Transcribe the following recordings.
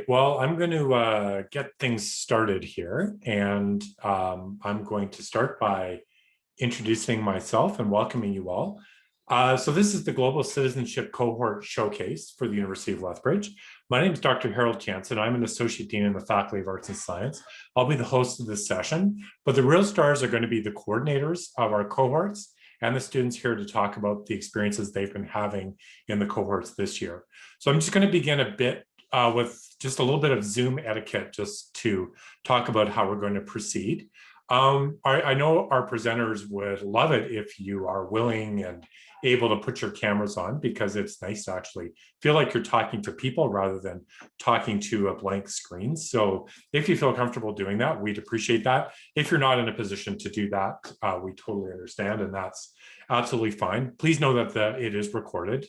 well, I'm going to get things started here, and I'm going to start by introducing myself and welcoming you all. So this is the Global Citizenship Cohort Showcase for the University of Lethbridge. My name is Dr. Harold Jansen. I'm an Associate Dean in the Faculty of Arts and Science. I'll be the host of this session, but the real stars are going to be the coordinators of our cohorts and the students here to talk about the experiences they've been having in the cohorts this year. So I'm just going to begin a bit with just a little bit of Zoom etiquette just to talk about how we're going to proceed. I know our presenters would love it if you are willing and able to put your cameras on, because it's nice to actually feel like you're talking to people rather than talking to a blank screen. So if you feel comfortable doing that, we'd appreciate that. If you're not in a position to do that, we totally understand, and that's absolutely fine. Please know that it is recorded,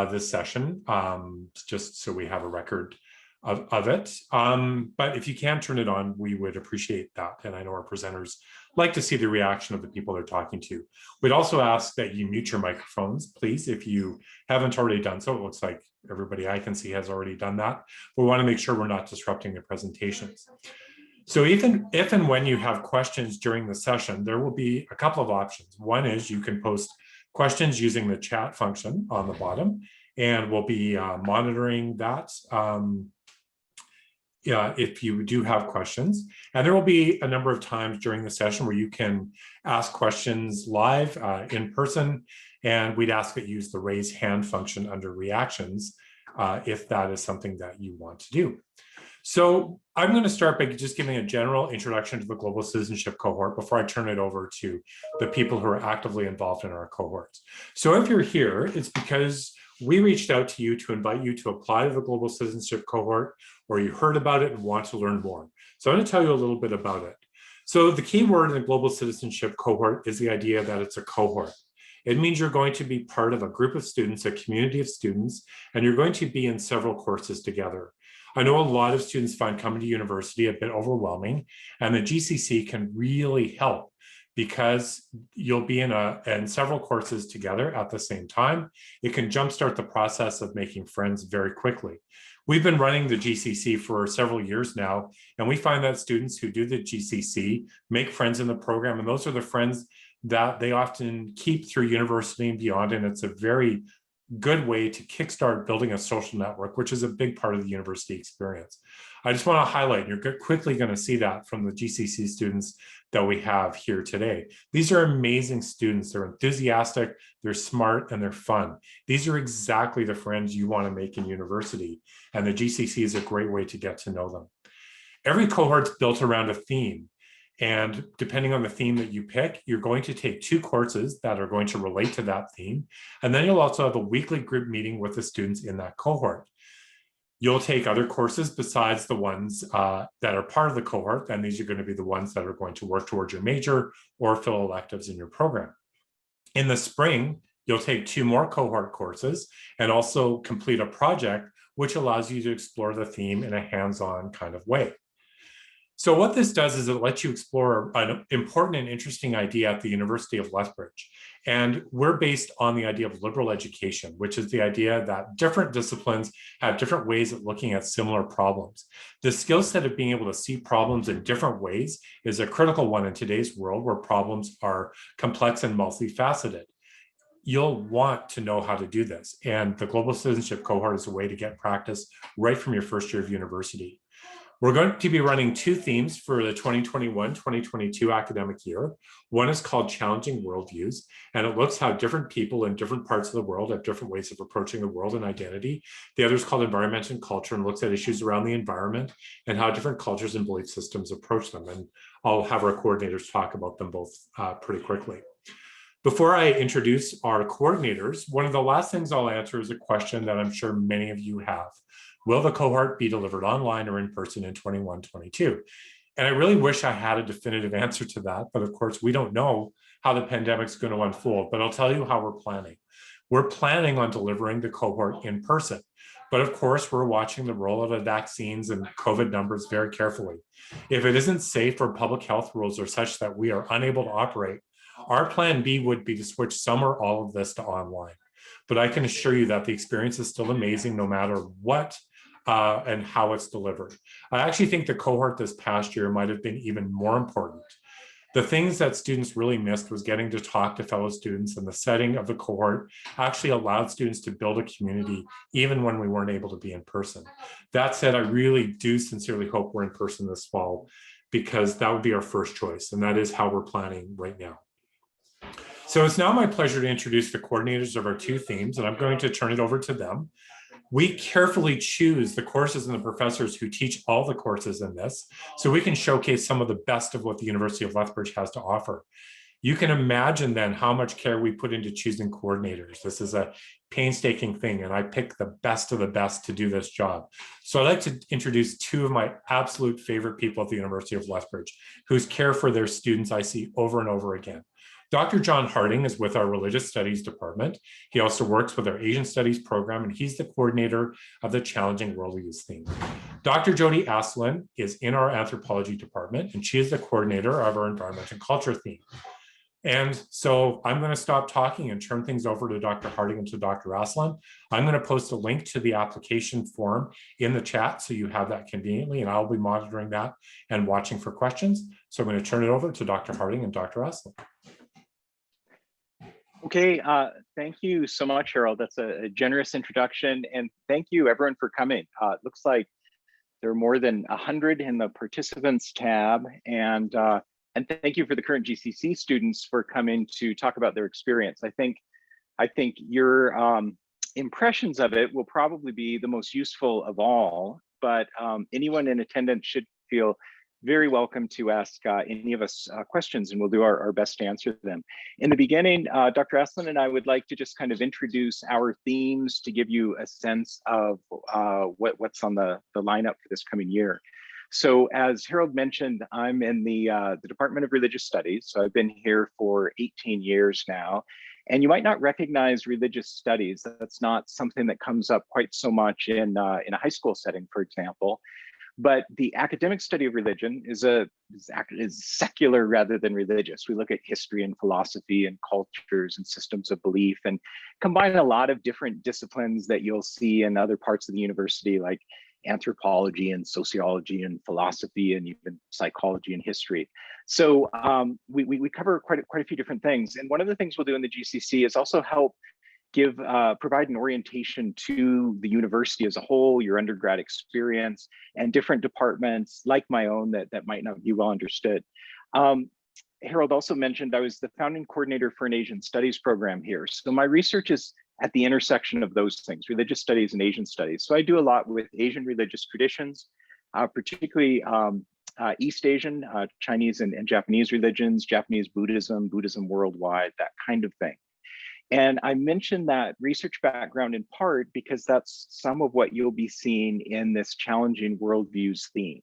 this session, just so we have a record of it. But if you can turn it on, we would appreciate that. And I know our presenters like to see the reaction of the people they're talking to. We'd also ask that you mute your microphones, please, if you haven't already done so. It looks like everybody I can see has already done that. We want to make sure we're not disrupting the presentations. So if and when you have questions during the session, there will be a couple of options. One is you can post questions using the chat function on the bottom, and we'll be monitoring that if you do have questions. And there will be a number of times during the session where you can ask questions live in person, and we'd ask that you use the raise hand function under reactions if that is something that you want to do. So I'm going to start by just giving a general introduction to the Global Citizenship Cohort before I turn it over to the people who are actively involved in our cohorts. So if you're here, it's because we reached out to you to invite you to apply to the Global Citizenship Cohort, or you heard about it and want to learn more. So I'm going to tell you a little bit about it. So the key word in the Global Citizenship Cohort is the idea that it's a cohort. It means you're going to be part of a group of students, a community of students, and you're going to be in several courses together. I know a lot of students find coming to university a bit overwhelming, and the GCC can really help because you'll be in several courses together at the same time. It can jumpstart the process of making friends very quickly. We've been running the GCC for several years now, and we find that students who do the GCC make friends in the program, and those are the friends that they often keep through university and beyond, and it's a very good way to kickstart building a social network, which is a big part of the university experience. I just want to highlight, you're quickly going to see that from the GCC students that we have here today. These are amazing students. They're enthusiastic, they're smart, and they're fun. These are exactly the friends you want to make in university, and the GCC is a great way to get to know them. Every cohort's built around a theme. And depending on the theme that you pick, you're going to take 2 courses that are going to relate to that theme. And then you'll also have a weekly group meeting with the students in that cohort. You'll take other courses besides the ones that are part of the cohort, and these are going to be the ones that are going to work towards your major or fill electives in your program. In the spring, you'll take 2 more cohort courses and also complete a project which allows you to explore the theme in a hands-on kind of way. So what this does is it lets you explore an important and interesting idea at the University of Lethbridge. And we're based on the idea of liberal education, which is the idea that different disciplines have different ways of looking at similar problems. The skill set of being able to see problems in different ways is a critical one in today's world where problems are complex and multifaceted. You'll want to know how to do this. And the Global Citizenship Cohort is a way to get practice right from your first year of university. We're going to be running 2 themes for the 2021-2022 academic year. One is called Challenging Worldviews, and it looks how different people in different parts of the world have different ways of approaching the world and identity. The other is called Environment and Culture, and looks at issues around the environment and how different cultures and belief systems approach them. And I'll have our coordinators talk about them both pretty quickly. Before I introduce our coordinators, one of the last things I'll answer is a question that I'm sure many of you have. Will the cohort be delivered online or in person in 21-22? And I really wish I had a definitive answer to that, but of course we don't know how the pandemic's going to unfold, but I'll tell you how we're planning. We're planning on delivering the cohort in person, but of course we're watching the rollout of vaccines and COVID numbers very carefully. If it isn't safe or public health rules are such that we are unable to operate, our plan B would be to switch some or all of this to online. But I can assure you that the experience is still amazing no matter what and how it's delivered. I actually think the cohort this past year might have been even more important. The things that students really missed was getting to talk to fellow students, and the setting of the cohort actually allowed students to build a community even when we weren't able to be in person. That said, I really do sincerely hope we're in person this fall, because that would be our first choice, and that is how we're planning right now. So it's now my pleasure to introduce the coordinators of our two themes, and I'm going to turn it over to them. We carefully choose the courses and the professors who teach all the courses in this, so we can showcase some of the best of what the University of Lethbridge has to offer. You can imagine then how much care we put into choosing coordinators. This is a painstaking thing, and I pick the best of the best to do this job. So I'd like to introduce two of my absolute favorite people at the University of Lethbridge, whose care for their students I see over and over again. Dr. John Harding is with our Religious Studies department. He also works with our Asian Studies program, and he's the coordinator of the Challenging Worldviews theme. Dr. Jody Asselin is in our Anthropology department, and she is the coordinator of our Environment and Culture theme. And so I'm going to stop talking and turn things over to Dr. Harding and to Dr. Asselin. I'm going to post a link to the application form in the chat so you have that conveniently, and I'll be monitoring that and watching for questions. So I'm going to turn it over to Dr. Harding and Dr. Asselin. Okay, thank you so much, Harold. That's a generous introduction, and thank you everyone for coming. It looks like there are more than 100 in the participants tab, and thank you for the current GCC students for coming to talk about their experience. I think your impressions of it will probably be the most useful of all, but anyone in attendance should feel very welcome to ask any of us questions, and we'll do our best to answer them. In the beginning, Dr. Asselin and I would like to just kind of introduce our themes to give you a sense of what's on the lineup for this coming year. So as Harold mentioned, I'm in the Department of Religious Studies. So I've been here for 18 years now. And you might not recognize religious studies. That's not something that comes up quite so much in a high school setting, for example. But the academic study of religion is secular rather than religious. We look at history and philosophy and cultures and systems of belief, and combine a lot of different disciplines that you'll see in other parts of the university, like anthropology and sociology and philosophy and even psychology and history. So we cover quite a few different things. And one of the things we'll do in the GCC is also help provide an orientation to the university as a whole, your undergrad experience, and different departments like my own that might not be well understood. Harold also mentioned I was the founding coordinator for an Asian Studies program here. So my research is at the intersection of those things, religious studies and Asian studies. So I do a lot with Asian religious traditions, particularly East Asian, Chinese and Japanese religions, Japanese Buddhism, Buddhism worldwide, that kind of thing. And I mentioned that research background in part because that's some of what you'll be seeing in this Challenging Worldviews theme.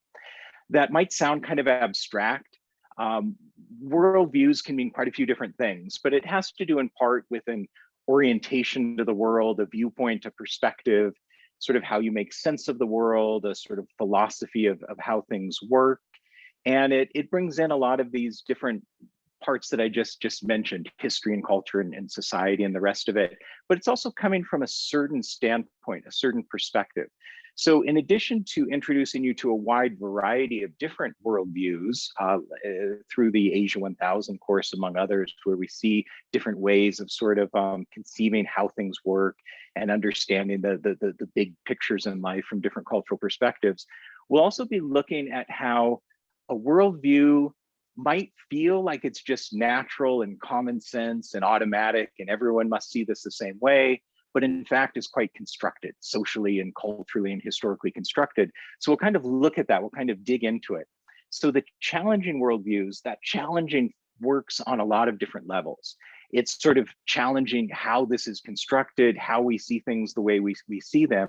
That might sound kind of abstract. Worldviews can mean quite a few different things, but it has to do in part with an orientation to the world, a viewpoint, a perspective, sort of how you make sense of the world, a sort of philosophy of how things work. And it brings in a lot of these different parts that I just mentioned, history and culture and society and the rest of it, but it's also coming from a certain standpoint, a certain perspective. So in addition to introducing you to a wide variety of different worldviews through the Asia 1000 course, among others, where we see different ways of sort of conceiving how things work and understanding the big pictures in life from different cultural perspectives, we'll also be looking at how a worldview might feel like it's just natural and common sense and automatic and everyone must see this the same way, but in fact is quite constructed, socially and culturally and historically constructed. So we'll kind of look at that, we'll kind of dig into it. So the challenging worldviews, that challenging works on a lot of different levels. It's sort of challenging how this is constructed, how we see things the way we see them.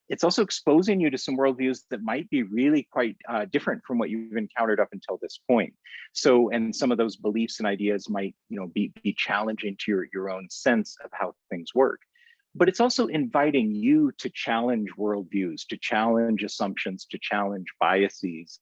It's also exposing you to some worldviews that might be really quite different from what you've encountered up until this point. So, and some of those beliefs and ideas might, be challenging to your own sense of how things work. But it's also inviting you to challenge worldviews, to challenge assumptions, to challenge biases.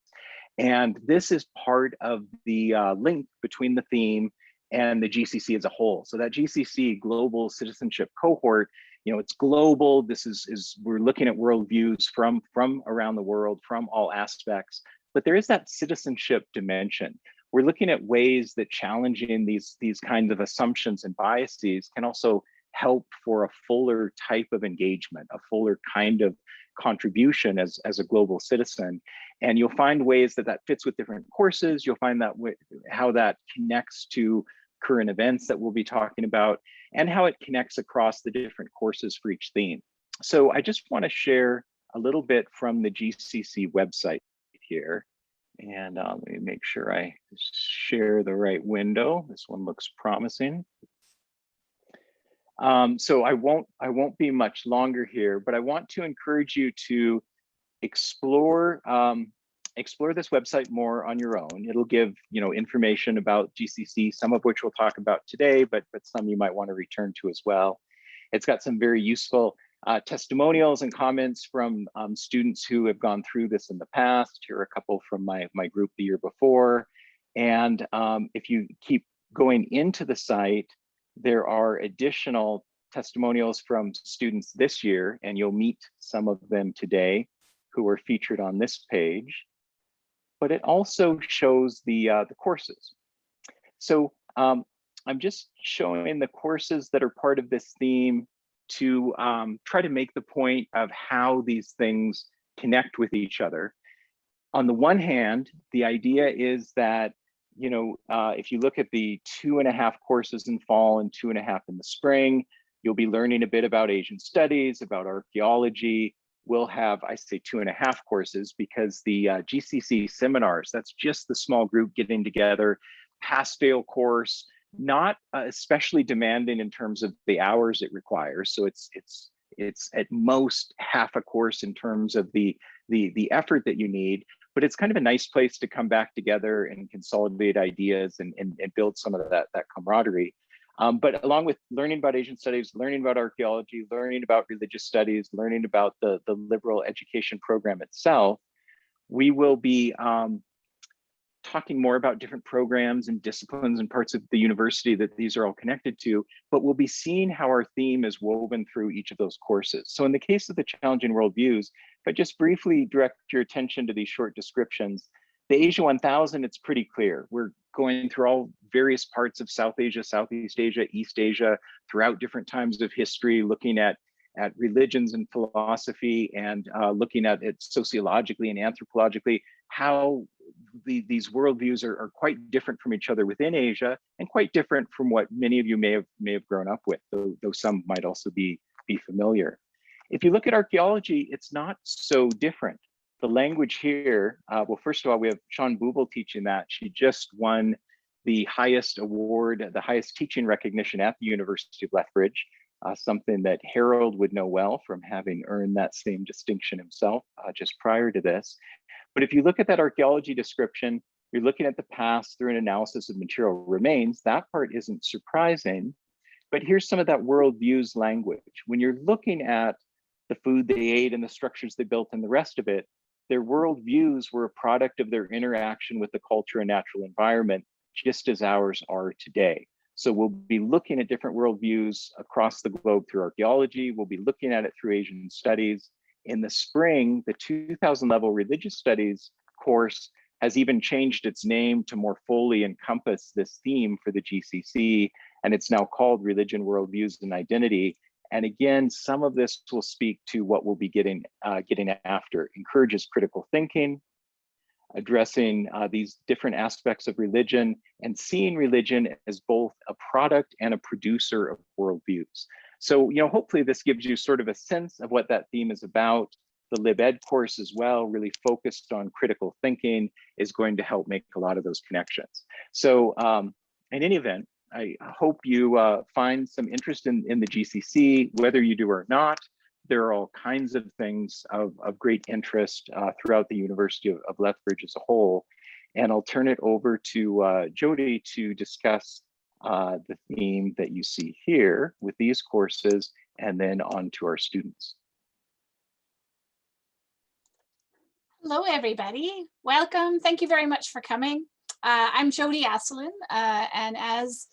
And this is part of the link between the theme and the GCC as a whole. So that GCC Global Citizenship Cohort it's global. This is we're looking at worldviews from around the world, from all aspects. But there is that citizenship dimension. We're looking at ways that challenging these kinds of assumptions and biases can also help for a fuller type of engagement, a fuller kind of contribution as a global citizen. And you'll find ways that fits with different courses. You'll find that how that connects to current events that we'll be talking about, and how it connects across the different courses for each theme. So I just want to share a little bit from the GCC website here. And let me make sure I share the right window. This one looks promising. So I won't be much longer here, but I want to encourage you to explore this website more on your own. It'll give information about GCC, some of which we'll talk about today, but some you might want to return to as well. It's got some very useful testimonials and comments from students who have gone through this in the past. Here are a couple from my group the year before. And if you keep going into the site, there are additional testimonials from students this year, and you'll meet some of them today who are featured on this page. But it also shows the courses. So I'm just showing the courses that are part of this theme to try to make the point of how these things connect with each other. On the one hand, the idea is that if you look at the 2.5 courses in fall and 2.5 in the spring, you'll be learning a bit about Asian studies, about archaeology. We'll have, I say 2.5 courses because the GCC seminars, that's just the small group getting together, pass-fail course, not especially demanding in terms of the hours it requires. So it's at most half a course in terms of the effort that you need, but it's kind of a nice place to come back together and consolidate ideas and build some of that camaraderie. But along with learning about Asian studies, learning about archaeology, learning about religious studies, learning about the liberal education program itself, we will be talking more about different programs and disciplines and parts of the university that these are all connected to, but we'll be seeing how our theme is woven through each of those courses. So in the case of the challenging worldviews, if I just briefly direct your attention to these short descriptions, the Asia 1000, it's pretty clear. We're going through all various parts of South Asia, Southeast Asia, East Asia, throughout different times of history, looking at religions and philosophy, and looking at it sociologically and anthropologically, how these worldviews are quite different from each other within Asia, and quite different from what many of you may have grown up with, though some might also be familiar. If you look at archaeology, it's not so different. The language here, well, first of all, we have Sean Bubel teaching that. She just won the highest award, the highest teaching recognition at the University of Lethbridge, something that Harold would know well from having earned that same distinction himself just prior to this. But if you look at that archaeology description, you're looking at the past through an analysis of material remains. That part isn't surprising, but here's some of that worldviews language. When you're looking at the food they ate and the structures they built and the rest of it, their worldviews were a product of their interaction with the culture and natural environment, just as ours are today. So we'll be looking at different worldviews across the globe through archaeology. We'll be looking at it through Asian studies. In the spring, the 2000 level religious studies course has even changed its name to more fully encompass this theme for the GCC, and it's now called Religion, Worldviews, and Identity. And again, some of this will speak to what we'll be getting after. Encourages critical thinking, addressing these different aspects of religion, and seeing religion as both a product and a producer of worldviews. So, hopefully this gives you sort of a sense of what that theme is about. The Lib Ed course as well, really focused on critical thinking, is going to help make a lot of those connections. So in any event, I hope you find some interest in the GCC, whether you do or not. There are all kinds of things of great interest throughout the University of Lethbridge as a whole. And I'll turn it over to Jody to discuss the theme that you see here with these courses, and then on to our students. Hello, everybody. Welcome. Thank you very much for coming. I'm Jody Asselin, and as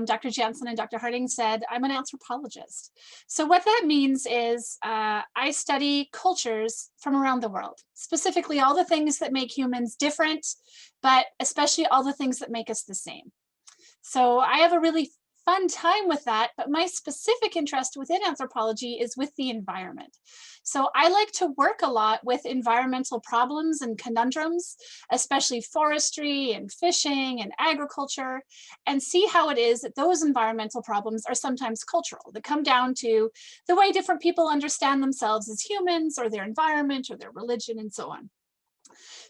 Dr. Jansen and Dr. Harding said, I'm an anthropologist. So what that means is I study cultures from around the world, specifically all the things that make humans different, but especially all the things that make us the same. So I have a really fun time with that, but my specific interest within anthropology is with the environment. So I like to work a lot with environmental problems and conundrums, especially forestry and fishing and agriculture, and see how it is that those environmental problems are sometimes cultural. They come down to the way different people understand themselves as humans or their environment or their religion and so on.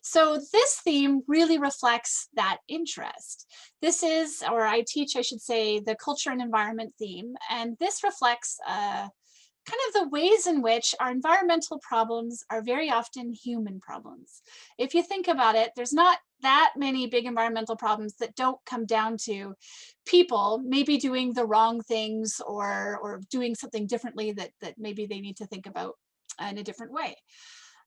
So this theme really reflects that interest. This is, or I teach, I should say, the culture and environment theme, and this reflects kind of the ways in which our environmental problems are very often human problems. If you think about it, there's not that many big environmental problems that don't come down to people maybe doing the wrong things or doing something differently that maybe they need to think about in a different way.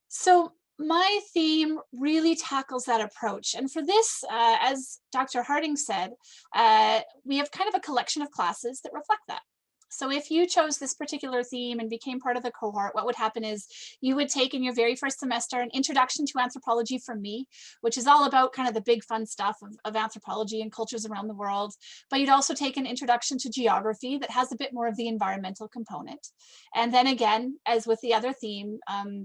So my theme really tackles that approach. And for this, as Dr. Harding said, we have kind of a collection of classes that reflect that. So if you chose this particular theme and became part of the cohort, what would happen is you would take in your very first semester an introduction to anthropology from me, which is all about kind of the big fun stuff of anthropology and cultures around the world. But you'd also take an introduction to geography that has a bit more of the environmental component. And then again, as with the other theme,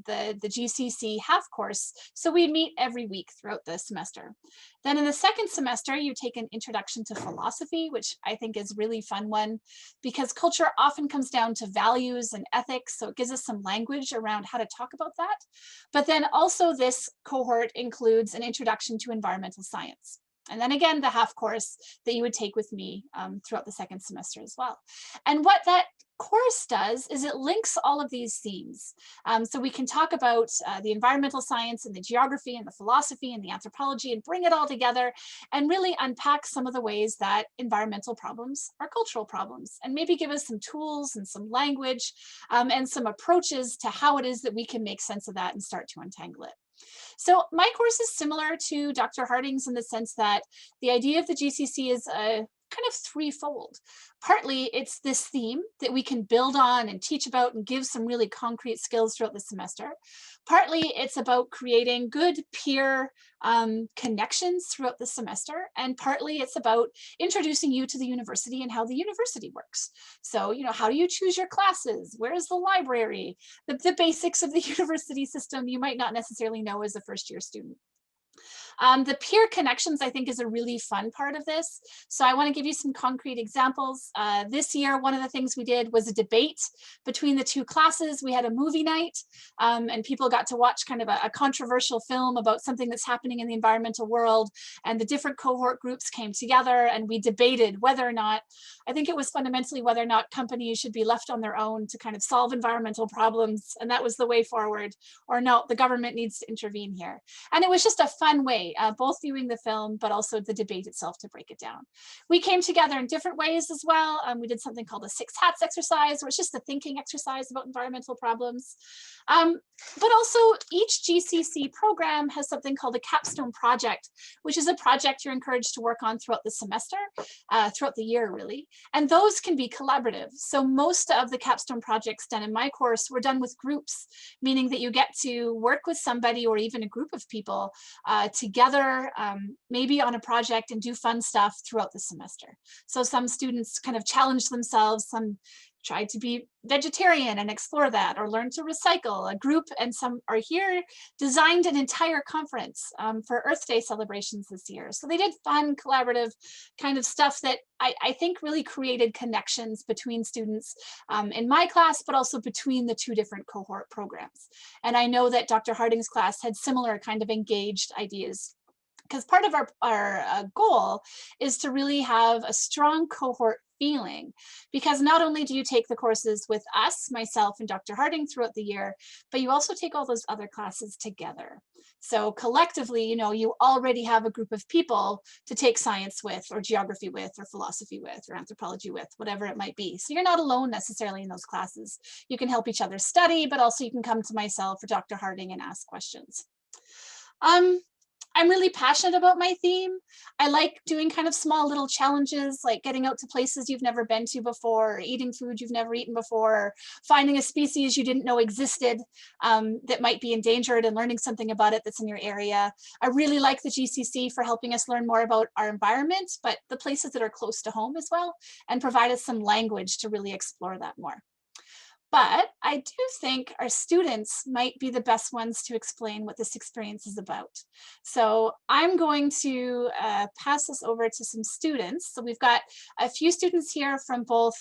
the GCC half course. So we meet every week throughout the semester. Then in the second semester, you take an introduction to philosophy, which I think is a really fun one because culture often comes down to values and ethics. So it gives us some language around how to talk about that. But then also this cohort includes an introduction to environmental science. And then again, the half course that you would take with me throughout the second semester as well. And what that course does is it links all of these themes. So we can talk about the environmental science and the geography and the philosophy and the anthropology and bring it all together and really unpack some of the ways that environmental problems are cultural problems and maybe give us some tools and some language and some approaches to how it is that we can make sense of that and start to untangle it. So my course is similar to Dr. Harding's in the sense that the idea of the GCC is kind of threefold. Partly it's this theme that we can build on and teach about and give some really concrete skills throughout the semester. Partly it's about creating good peer connections throughout the semester. And partly it's about introducing you to the university and how the university works. So, you know, how do you choose your classes? Where is the library? The basics of the university system you might not necessarily know as a first-year student. The peer connections, I think, is a really fun part of this. So I want to give you some concrete examples. This year, one of the things we did was a debate between the two classes. We had a movie night, and people got to watch kind of a controversial film about something that's happening in the environmental world. And the different cohort groups came together and we debated whether or not, I think it was fundamentally whether or not companies should be left on their own to kind of solve environmental problems. And that was the way forward, or no, the government needs to intervene here. And it was just a fun way, both viewing the film, but also the debate itself to break it down. We came together in different ways as well. We did something called a 6 hats exercise, where it's just a thinking exercise about environmental problems. But also each GCC program has something called a capstone project, which is a project you're encouraged to work on throughout the semester, throughout the year really. And those can be collaborative. So most of the capstone projects done in my course were done with groups, meaning that you get to work with somebody or even a group of people together, maybe on a project and do fun stuff throughout the semester. So some students kind of challenge themselves, some try to be vegetarian and explore that, or learn to recycle. A group and some are here designed an entire conference for Earth Day celebrations this year. So they did fun, collaborative kind of stuff that I think really created connections between students in my class, but also between the two different cohort programs. And I know that Dr. Harding's class had similar kind of engaged ideas, because part of our goal is to really have a strong cohort feeling, because not only do you take the courses with us, myself and Dr. Harding throughout the year, but you also take all those other classes together. So collectively, you know, you already have a group of people to take science with, or geography with, or philosophy with, or anthropology with, whatever it might be. So you're not alone necessarily in those classes. You can help each other study, but also you can come to myself or Dr. Harding and ask questions. I'm really passionate about my theme. I like doing kind of small little challenges, like getting out to places you've never been to before, or eating food you've never eaten before, or finding a species you didn't know existed that might be endangered and learning something about it that's in your area. I really like the GCC for helping us learn more about our environment, but the places that are close to home as well, and provide us some language to really explore that more. But I do think our students might be the best ones to explain what this experience is about. So I'm going to pass this over to some students. So we've got a few students here from both,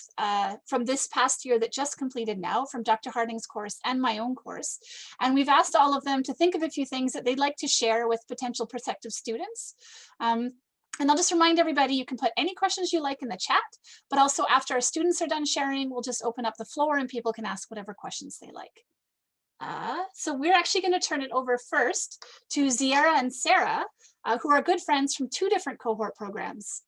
from this past year that just completed now, from Dr. Harding's course and my own course. And we've asked all of them to think of a few things that they'd like to share with potential prospective students. And I'll just remind everybody, you can put any questions you like in the chat, but also after our students are done sharing, we'll just open up the floor and people can ask whatever questions they like. So we're actually going to turn it over first to Ziara and Sarah, who are good friends from 2 different cohort programs.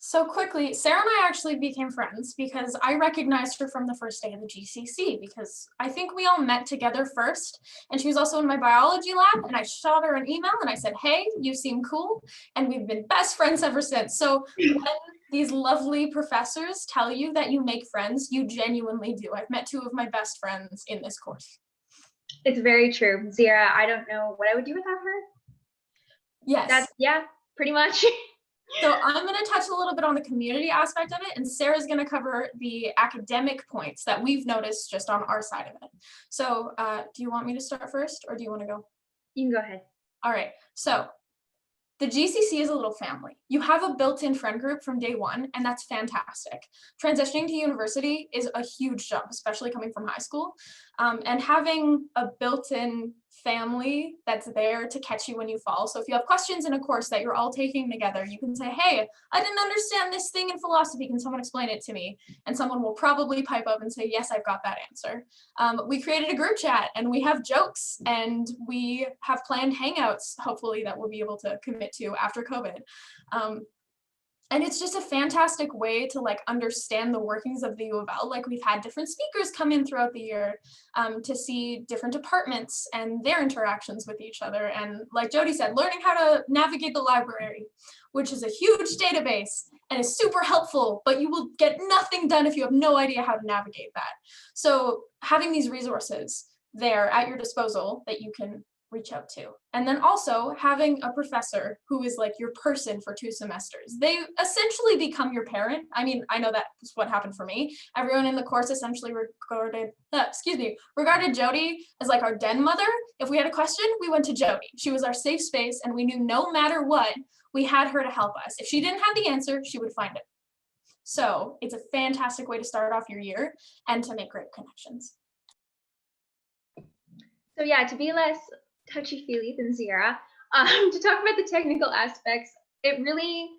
So quickly, Sarah and I actually became friends because I recognized her from the first day of the GCC, because I think we all met together first, and she was also in my biology lab, and I shot her an email and I said, hey, you seem cool, and we've been best friends ever since. So when these lovely professors tell you that you make friends, you genuinely do. I've met 2 of my best friends in this course. It's very true. Zira, I don't know what I would do without her. Yes. Yeah, pretty much. So I'm going to touch a little bit on the community aspect of it, and Sarah's going to cover the academic points that we've noticed just on our side of it. So do you want me to start first, or do you want to go? You can go ahead. All right. So the GCC is a little family. You have a built-in friend group from day one, and that's fantastic. Transitioning to university is a huge jump, especially coming from high school. And having a built-in family that's there to catch you when you fall. So if you have questions in a course that you're all taking together, you can say, hey, I didn't understand this thing in philosophy. Can someone explain it to me? And someone will probably pipe up and say, yes, I've got that answer. We created a group chat, and we have jokes, and we have planned hangouts, hopefully, that we'll be able to commit to after COVID. And it's just a fantastic way to like understand the workings of the U of L. Like, we've had different speakers come in throughout the year to see different departments and their interactions with each other. And like Jody said, learning how to navigate the library, which is a huge database and is super helpful, but you will get nothing done if you have no idea how to navigate that. So having these resources there at your disposal that you can reach out to. And then also having a professor who is like your person for 2 semesters. They essentially become your parent. I mean, I know that's what happened for me. Everyone in the course essentially regarded Jody as like our den mother. If we had a question, we went to Jody. She was our safe space, and we knew no matter what, we had her to help us. If she didn't have the answer, she would find it. So it's a fantastic way to start off your year and to make great connections. So yeah, to be less touchy-feely than Zira, to talk about the technical aspects, it really,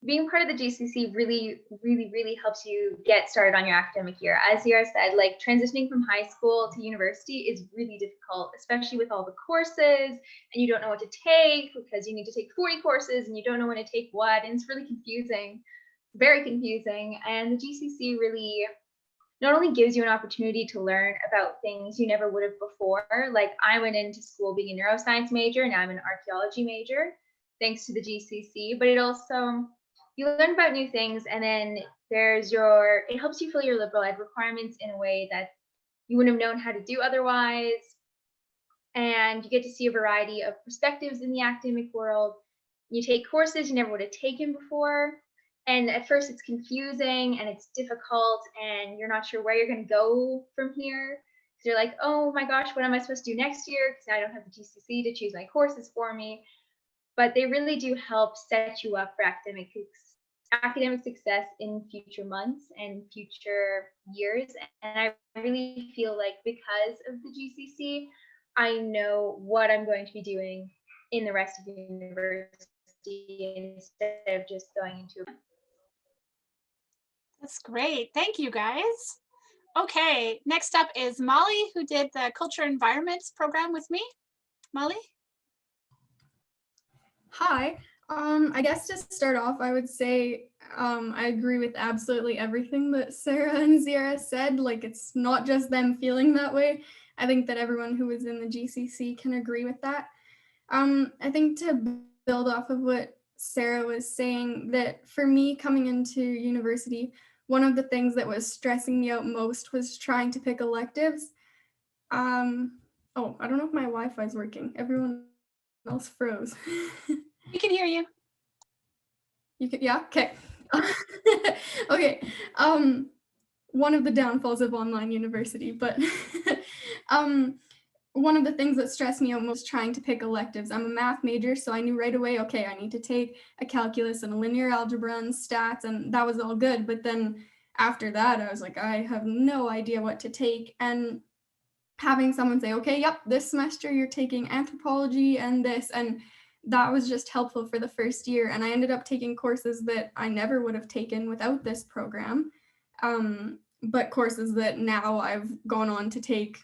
being part of the GCC really helps you get started on your academic year. As Zira said, like transitioning from high school to university is really difficult, especially with all the courses, and you don't know what to take because you need to take 40 courses and you don't know when to take what, and it's really confusing, very confusing. And the GCC really not only gives you an opportunity to learn about things you never would have before. Like, I went into school being a neuroscience major, and now I'm an archaeology major, thanks to the GCC, but it also, you learn about new things, and then it helps you fill your liberal ed requirements in a way that you wouldn't have known how to do otherwise. And you get to see a variety of perspectives in the academic world. You take courses you never would have taken before. And at first it's confusing and it's difficult and you're not sure where you're going to go from here. So you're like, oh my gosh, what am I supposed to do next year? Because I don't have the GCC to choose my courses for me. But they really do help set you up for academic success in future months and future years. And I really feel like because of the GCC, I know what I'm going to be doing in the rest of the university instead of just going into. That's great. Thank you, guys. Okay, next up is Molly, who did the Culture Environments program with me. Molly? Hi. I guess to start off, I would say I agree with absolutely everything that Sarah and Zira said. Like, it's not just them feeling that way. I think that everyone who was in the GCC can agree with that. I think to build off of what Sarah was saying, that for me coming into university, one of the things that was stressing me out most was trying to pick electives. Oh, I don't know if my Wi-Fi is working. Everyone else froze. We can hear you. You can, yeah, okay. Okay. One of the downfalls of online university, but one of the things that stressed me out most trying to pick electives. I'm a math major, so I knew right away, okay, I need to take a calculus and a linear algebra and stats, and that was all good. But then after that, I was like, I have no idea what to take. And having someone say, okay, yep, this semester you're taking anthropology and this, and that was just helpful for the first year. And I ended up taking courses that I never would have taken without this program, but courses that now I've gone on to take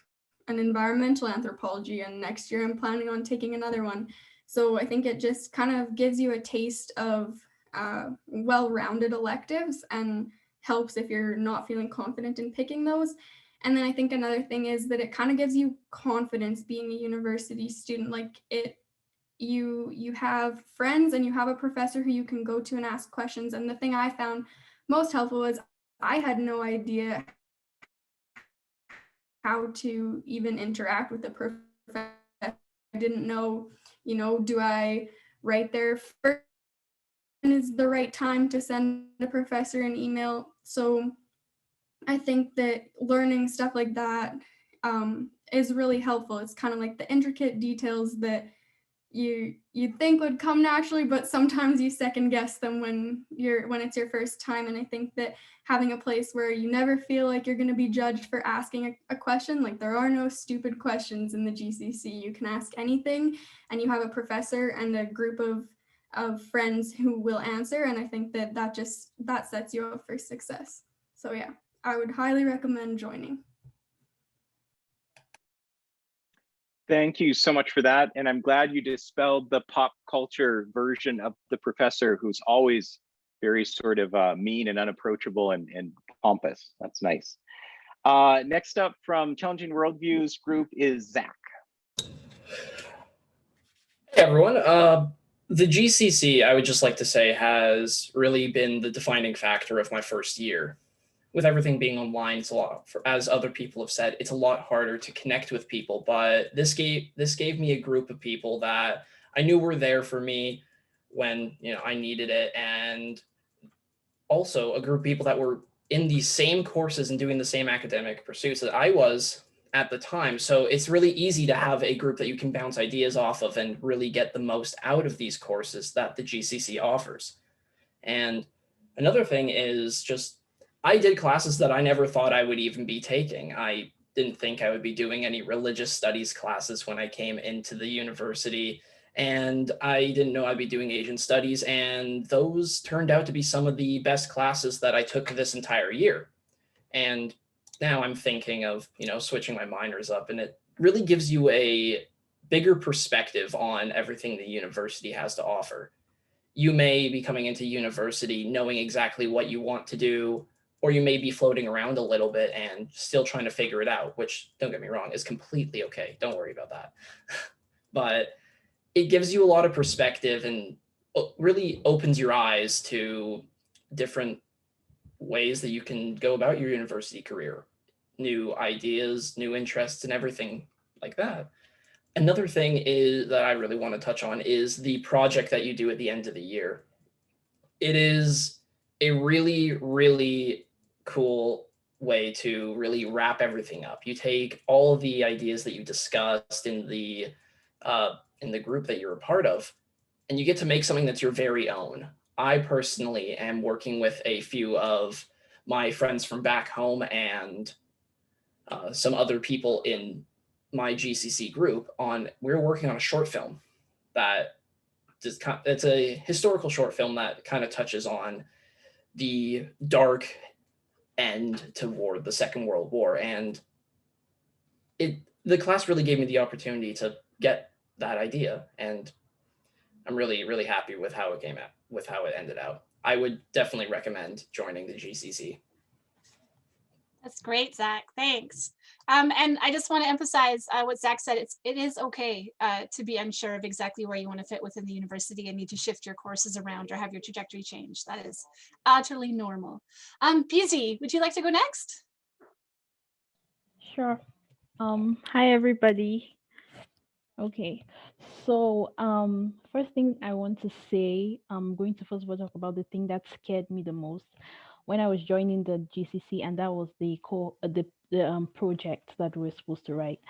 an environmental anthropology, and next year I'm planning on taking another one. So I think it just kind of gives you a taste of well-rounded electives and helps if you're not feeling confident in picking those. And then I think another thing is that it kind of gives you confidence being a university student. Like you have friends and you have a professor who you can go to and ask questions. And the thing I found most helpful was I had no idea how to even interact with the professor. I didn't know, do I write there first? Is the right time to send the professor an email? So I think that learning stuff like that is really helpful. It's kind of like the intricate details that you'd think would come naturally, but sometimes you second guess them when it's your first time. And I think that having a place where you never feel like you're going to be judged for asking a question, like there are no stupid questions in the GCC. You can ask anything, and you have a professor and a group of friends who will answer. And I think that sets you up for success. So yeah, I would highly recommend joining. Thank you so much for that. And I'm glad you dispelled the pop culture version of the professor who's always very sort of mean and unapproachable and pompous. That's nice. Next up from Challenging Worldviews group is Zach. Hey everyone. The GCC, I would just like to say, has really been the defining factor of my first year. With everything being online, it's a lot, as other people have said, it's a lot harder to connect with people. But this gave me a group of people that I knew were there for me when I needed it, and also a group of people that were in these same courses and doing the same academic pursuits that I was at the time. So it's really easy to have a group that you can bounce ideas off of and really get the most out of these courses that the GCC offers. And another thing is just, I did classes that I never thought I would even be taking. I didn't think I would be doing any religious studies classes when I came into the university, and I didn't know I'd be doing Asian studies, and those turned out to be some of the best classes that I took this entire year. And now I'm thinking of, switching my minors up, and it really gives you a bigger perspective on everything the university has to offer. You may be coming into university knowing exactly what you want to do, or you may be floating around a little bit and still trying to figure it out, which, don't get me wrong, is completely okay. Don't worry about that. But it gives you a lot of perspective and really opens your eyes to different ways that you can go about your university career, new ideas, new interests, and everything like that. Another thing is that I really want to touch on is the project that you do at the end of the year. It is a really, really cool way to really wrap everything up. You take all of the ideas that you discussed in the group that you're a part of, and you get to make something that's your very own. I personally am working with a few of my friends from back home and some other people in my GCC group we're working on a short film that it's a historical short film that kind of touches on the dark end toward the Second World War. And the class really gave me the opportunity to get that idea. And I'm really, really happy with how it ended out. I would definitely recommend joining the GCC. That's great, Zach. Thanks. And I just want to emphasize what Zach said. It is okay to be unsure of exactly where you want to fit within the university and need to shift your courses around or have your trajectory change. That is utterly normal. Busy, would you like to go next? Sure. Hi everybody. Okay, so first thing I want to say, I'm going to first of all talk about the thing that scared me the most when I was joining the GCC, and that was the project that we were supposed to write.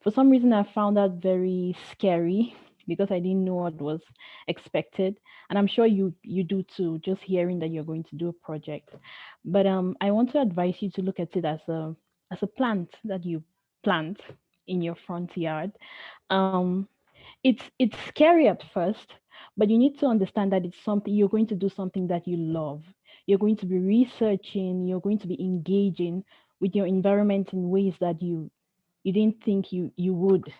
For some reason, I found that very scary because I didn't know what was expected, and I'm sure you do too. Just hearing that you're going to do a project, but I want to advise you to look at it as a plant that you plant in your front yard. um it's scary at first, but you need to understand that it's something you're going to do, something that you love. You're going to be researching, you're going to be engaging with your environment in ways that you didn't think you would.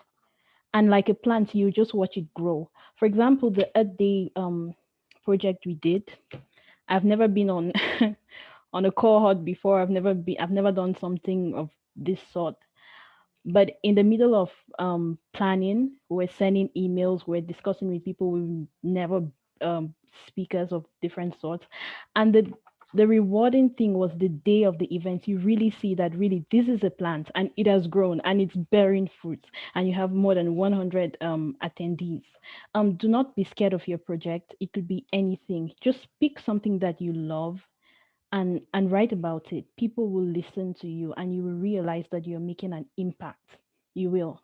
And like a plant, you just watch it grow. For example, the Earth Day project we did, I've never been on on a cohort before. I've never done something of this sort. But in the middle of planning, we're sending emails, we're discussing with people we've never speakers of different sorts. And the rewarding thing was the day of the event. You really see that really this is a plant and it has grown and it's bearing fruits, and you have more than 100 attendees. Do not be scared of your project. It could be anything. Just pick something that you love and write about it. People will listen to you and you will realize that you're making an impact. You will.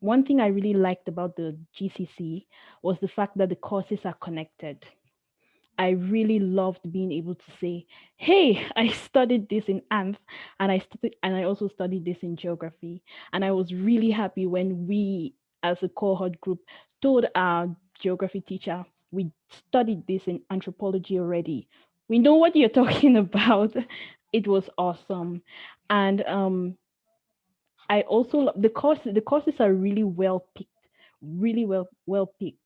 One thing I really liked about the GCC was the fact that the courses are connected. I really loved being able to say, hey, I studied this in AMP, and I also studied this in geography. And I was really happy when we as a cohort group told our geography teacher, we studied this in anthropology already. We know what you're talking about. It was awesome. And I also the courses are really well picked, really well picked.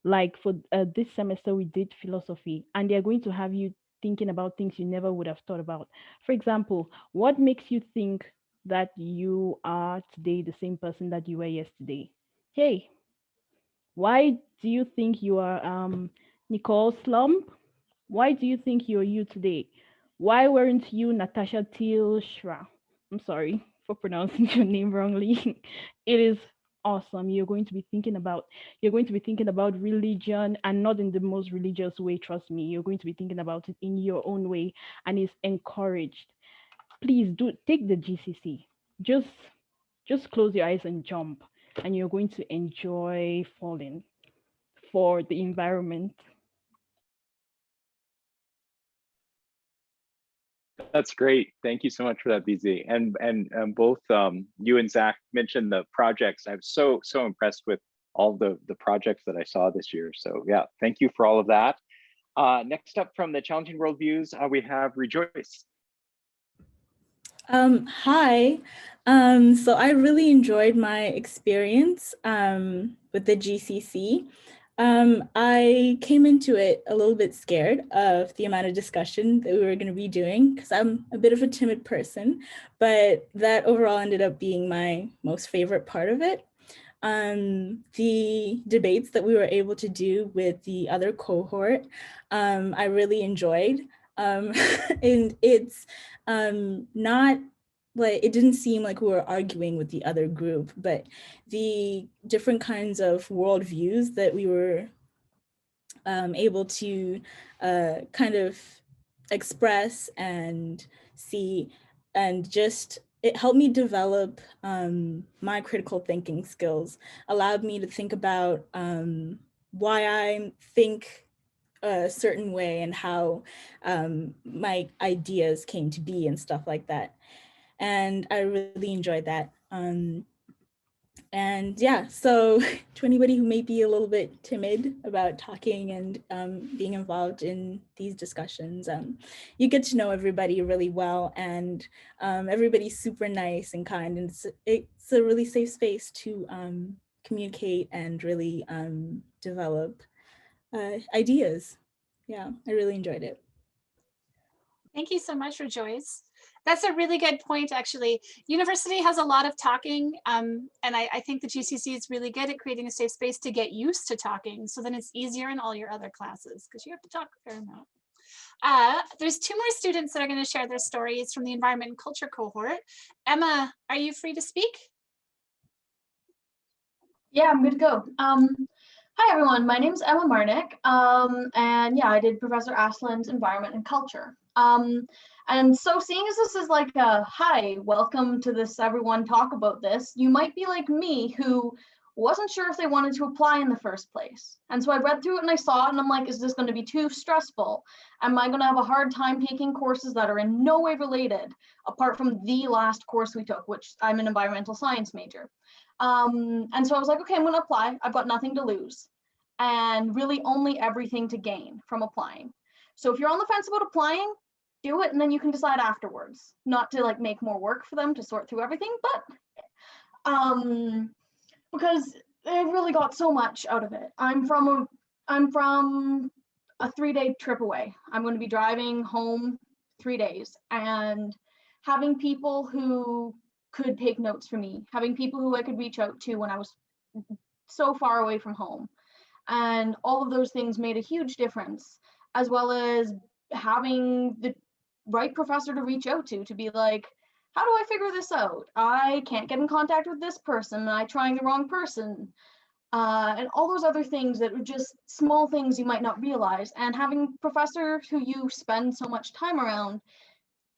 Like for this semester, we did philosophy, and they're going to have you thinking about things you never would have thought about. For example, what makes you think that you are today the same person that you were yesterday? Hey, why do you think you are Nicole Slump? Why do you think you're you today? Why weren't you Natasha Teal Shra? I'm sorry for pronouncing your name wrongly. It is awesome. You're going to be thinking about religion, and not in the most religious way, trust me. You're going to be thinking about it in your own way, and it's encouraged. Please do take the GCC. Just close your eyes and jump, and you're going to enjoy falling for the environment. That's great. Thank you so much for that, BZ. And both you and Zach mentioned the projects. I'm so impressed with all the projects that I saw this year. So yeah, thank you for all of that. Next up from the Challenging Worldviews, we have Rejoice. Hi. So I really enjoyed my experience with the GCC. I came into it a little bit scared of the amount of discussion that we were going to be doing because I'm a bit of a timid person, but that overall ended up being my most favorite part of it. The debates that we were able to do with the other cohort, I really enjoyed. And it's not like, it didn't seem like we were arguing with the other group, but the different kinds of worldviews that we were able to kind of express and see, and just it helped me develop my critical thinking skills, allowed me to think about why I think a certain way and how my ideas came to be and stuff like that. And I really enjoyed that. And yeah, so to anybody who may be a little bit timid about talking and being involved in these discussions, you get to know everybody really well, and everybody's super nice and kind, and it's a really safe space to communicate and really develop ideas. Yeah, I really enjoyed it. Thank you so much, Rejoice. That's a really good point, actually. University has a lot of talking, and I think the GCC is really good at creating a safe space to get used to talking, so then it's easier in all your other classes, because you have to talk a fair amount. There's 2 more students that are going to share their stories from the Environment and Culture cohort. Emma, are you free to speak? Yeah, I'm good to go. Hi, everyone. My name is Emma Marnick. And yeah, I did Professor Aslan's Environment and Culture. And so seeing as this is like a, hi, welcome to this, everyone talk about this, you might be like me who wasn't sure if they wanted to apply in the first place. And so I read through it and I saw it and I'm like, is this going to be too stressful? Am I going to have a hard time taking courses that are in no way related, apart from the last course we took, which I'm an environmental science major. And so I was like, okay, I'm going to apply. I've got nothing to lose and really only everything to gain from applying. So if you're on the fence about applying, do it and then you can decide afterwards, not to like make more work for them to sort through everything, but because they really got so much out of it. I'm from a 3-day trip away. I'm going to be driving home 3 days and having people who could take notes for me, having people who I could reach out to when I was so far away from home. And all of those things made a huge difference, as well as having the right professor to reach out to be like, how do I figure this out? I can't get in contact with this person. I'm trying the wrong person. And all those other things that are just small things you might not realize. And having professors who you spend so much time around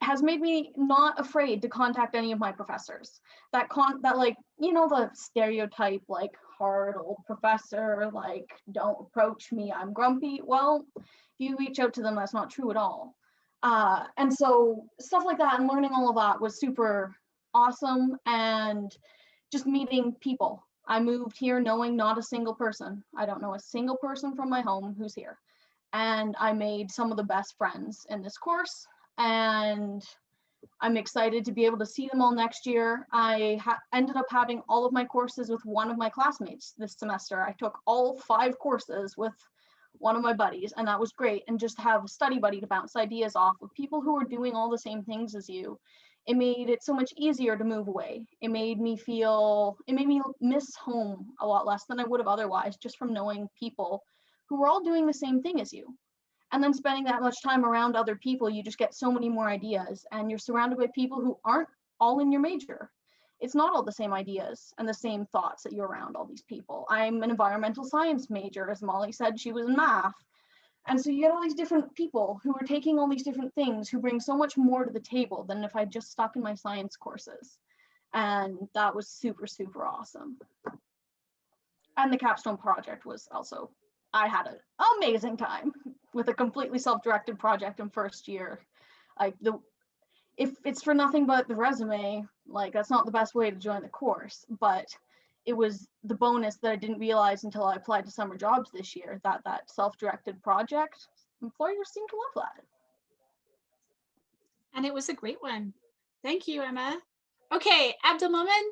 has made me not afraid to contact any of my professors. That like, you know, the stereotype, like hard old professor, like don't approach me, I'm grumpy. Well, if you reach out to them, that's not true at all. And so stuff like that and learning all of that was super awesome. And just meeting people. I moved here knowing not a single person. I don't know a single person from my home who's here. And I made some of the best friends in this course. And I'm excited to be able to see them all next year. I ended up having all of my courses with one of my classmates this semester. I took all 5 courses with one of my buddies, and that was great. And just to have a study buddy to bounce ideas off of people who are doing all the same things as you, it made it so much easier to move away. It made me miss home a lot less than I would have otherwise, just from knowing people who were all doing the same thing as you. And then spending that much time around other people, you just get so many more ideas, and you're surrounded by people who aren't all in your major. It's not all the same ideas and the same thoughts that you're around all these people. I'm an environmental science major, as Molly said, she was in math. And so you get all these different people who are taking all these different things who bring so much more to the table than if I just stuck in my science courses. And that was super, super awesome. And the capstone project was also, I had an amazing time with a completely self-directed project in first year. Like if it's for nothing but the resume, like that's not the best way to join the course, but it was the bonus that I didn't realize until I applied to summer jobs this year, that self-directed project, employers seem to love that. And it was a great one. Thank you, Emma. Okay, Abdelmomen.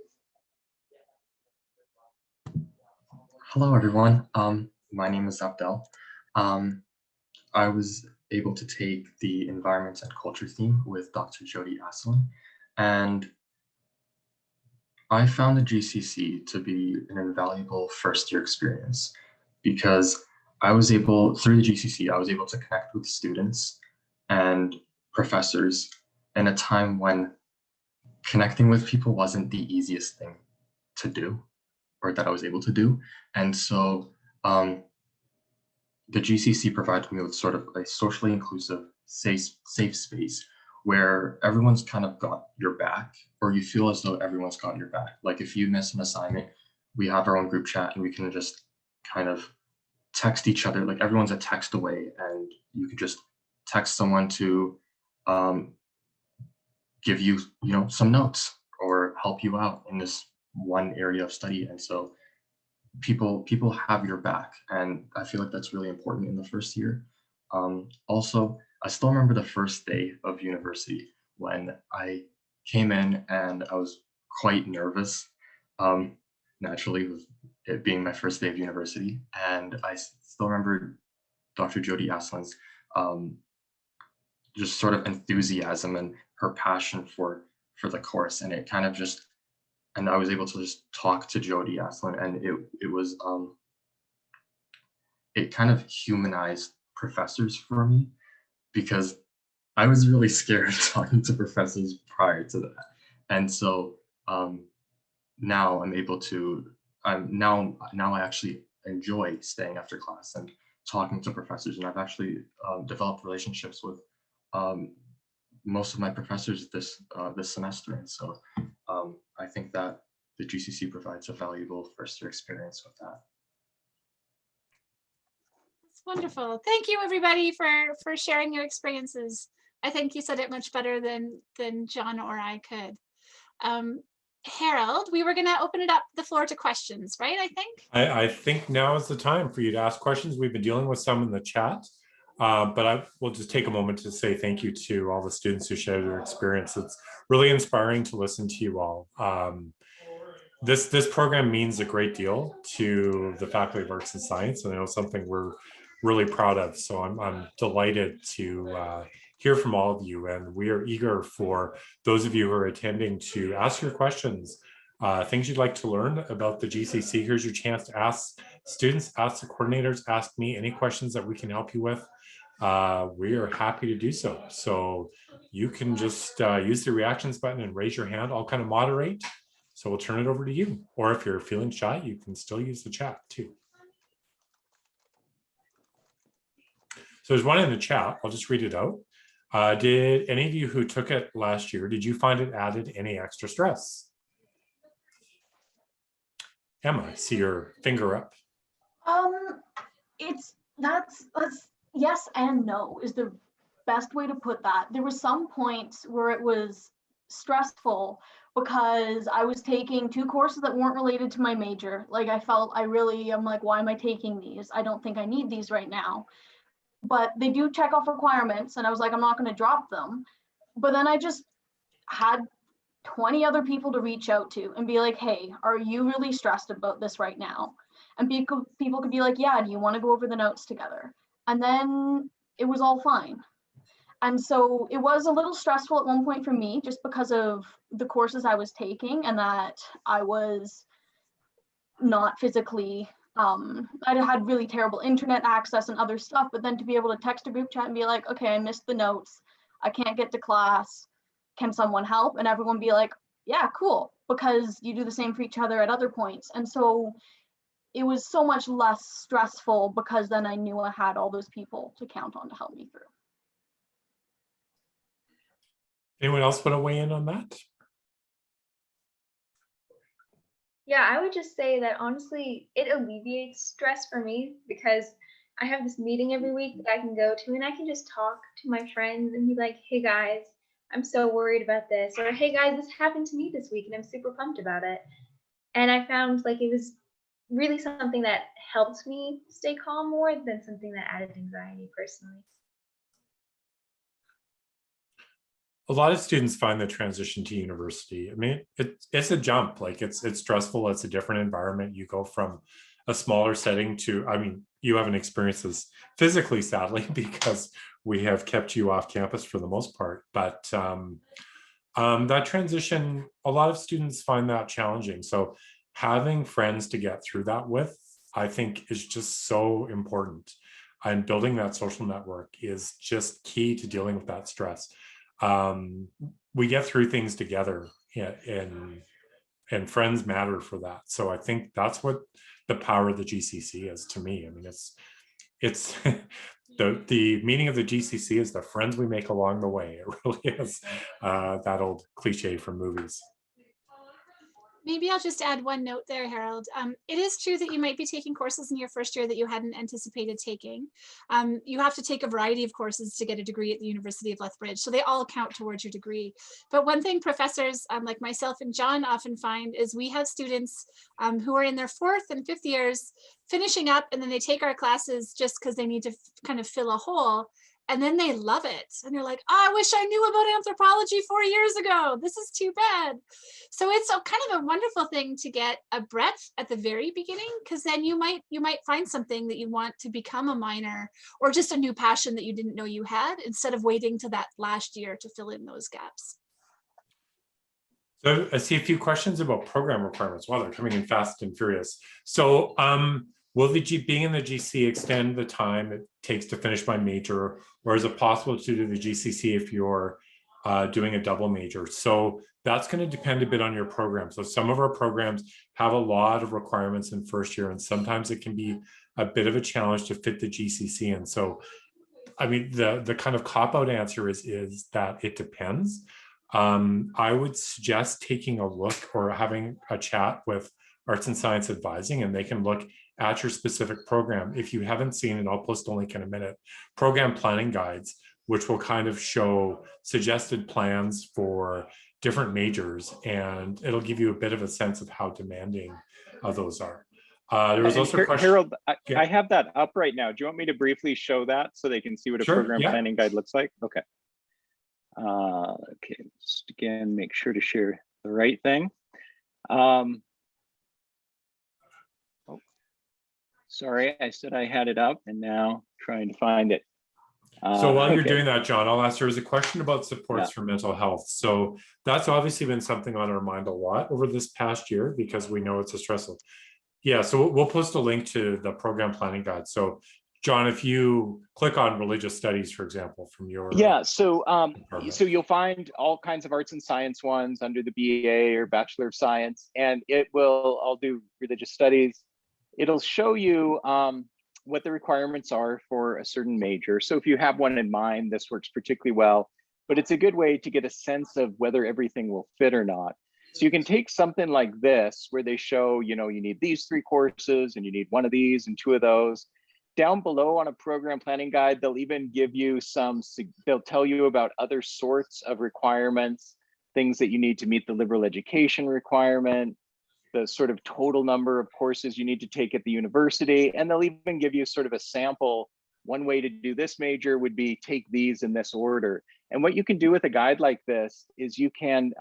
Hello, everyone. My name is Abdel. I was able to take the Environment and Culture theme with Dr. Jody Aslan, and I found the GCC to be an invaluable first-year experience because through the GCC, I was able to connect with students and professors in a time when connecting with people wasn't the easiest thing to do, or that I was able to do. And so the GCC provided me with sort of a socially inclusive, safe space where everyone's kind of got your back, or you feel as though everyone's got your back. Like if you miss an assignment, we have our own group chat and we can just kind of text each other. Like everyone's a text away, and you could just text someone to give you, some notes or help you out in this one area of study. And so people have your back, and I feel like that's really important in the first year. Also, I still remember the first day of university when I came in and I was quite nervous, naturally, with it being my first day of university. And I still remember Dr. Jody Aslan's just sort of enthusiasm and her passion for the course, and it kind of just, and I was able to just talk to Jody Aslin, and it was it kind of humanized professors for me, because I was really scared talking to professors prior to that. And so now I'm able to, now I actually enjoy staying after class and talking to professors. And I've actually developed relationships with most of my professors this semester. And so I think that the GCC provides a valuable first year experience with that. Wonderful. Thank you, everybody, for sharing your experiences. I think you said it much better than John or I could. Harold, we were going to open it up the floor to questions, right? I think now is the time for you to ask questions. We've been dealing with some in the chat, but I will just take a moment to say thank you to all the students who shared their experience. It's really inspiring to listen to you all. This program means a great deal to the Faculty of Arts and Science, and I know something we're really proud of. So I'm delighted to hear from all of you, and we are eager for those of you who are attending to ask your questions, things you'd like to learn about the GCC. Here's your chance to ask students, ask the coordinators, ask me any questions that we can help you with. We are happy to do so. So you can just use the reactions button and raise your hand. I'll kind of moderate. So we'll turn it over to you. Or if you're feeling shy, you can still use the chat too. So there's one in the chat. I'll just read it out. Did any of you who took it last year, did you find it added any extra stress? Emma, I see your finger up. That's yes and no is the best way to put that. There were some points where it was stressful because I was taking 2 courses that weren't related to my major. Like I'm like, why am I taking these? I don't think I need these right now. But they do check off requirements, and I was like, I'm not going to drop them. But then I just had 20 other people to reach out to and be like, hey, are you really stressed about this right now? And people could be like, yeah, do you want to go over the notes together? And then it was all fine. And so it was a little stressful at one point for me, just because of the courses I was taking and that I was not physically, I had really terrible internet access and other stuff, but then to be able to text a group chat and be like, okay, I missed the notes, I can't get to class, can someone help? And everyone be like, yeah, cool, because you do the same for each other at other points. And so it was so much less stressful because then I knew I had all those people to count on to help me through. Anyone else want to weigh in on that? Yeah, I would just say that honestly, it alleviates stress for me because I have this meeting every week that I can go to and I can just talk to my friends and be like, hey guys, I'm so worried about this, or hey guys, this happened to me this week and I'm super pumped about it. And I found like it was really something that helped me stay calm more than something that added anxiety personally. A lot of students find the transition to university, I mean, it's a jump. Like it's stressful. It's a different environment. You go from a smaller setting to, I mean, you haven't experienced this physically, sadly, because we have kept you off campus for the most part. But that transition, a lot of students find that challenging. So having friends to get through that with, I think, is just so important. And building that social network is just key to dealing with that stress. We get through things together, and friends matter for that. So I think that's what the power of the GCC is to me. I mean, it's the meaning of the GCC is the friends we make along the way. It really is that old cliche from movies. Maybe I'll just add one note there, Harold. It is true that you might be taking courses in your first year that you hadn't anticipated taking. You have to take a variety of courses to get a degree at the University of Lethbridge, so they all count towards your degree. But one thing professors like myself and John often find is we have students who are in their 4th and 5th years finishing up, and then they take our classes just because they need to kind of fill a hole. and then they love it. And they're like, oh, I wish I knew about anthropology 4 years ago. This is too bad. So it's kind of a wonderful thing to get a breadth at the very beginning, because then you might find something that you want to become a minor, or just a new passion that you didn't know you had, instead of waiting to that last year to fill in those gaps. So I see a few questions about program requirements. Wow, they're coming in fast and furious. So will being in the GC extend the time it takes to finish my major, or is it possible to do the GCC if you're doing a double major? So that's going to depend a bit on your program. So some of our programs have a lot of requirements in first year, and sometimes it can be a bit of a challenge to fit the GCC in. So, I mean, the kind of cop-out answer is that it depends. I would suggest taking a look or having a chat with Arts and Science Advising, and they can look at your specific program. If you haven't seen it, I'll post a link in a minute, program planning guides, which will kind of show suggested plans for different majors, and it'll give you a bit of a sense of how demanding those are. There was also a question. Harold, I have that up right now. Do you want me to briefly show that so they can see what a program planning guide looks like? Okay. Okay, just again, make sure to share the right thing. Oh, sorry, I said I had it up and now trying to find it. So while you're doing that, John, I'll ask, there was a question about supports for mental health. So that's obviously been something on our mind a lot over this past year, because we know it's a stressful. Yeah, so we'll post a link to the program planning guide. So John, if you click on religious studies, for example, from your so you'll find all kinds of arts and science ones under the BA or Bachelor of Science, and I'll do religious studies. It'll show you what the requirements are for a certain major. So if you have one in mind, this works particularly well, but it's a good way to get a sense of whether everything will fit or not. So you can take something like this, where they show, you need these 3 courses and you need 1 of these and 2 of those. Down below on a program planning guide, they'll even give you they'll tell you about other sorts of requirements, things that you need to meet the liberal education requirement, the sort of total number of courses you need to take at the university. And they'll even give you sort of a sample. One way to do this major would be take these in this order. And what you can do with a guide like this is you can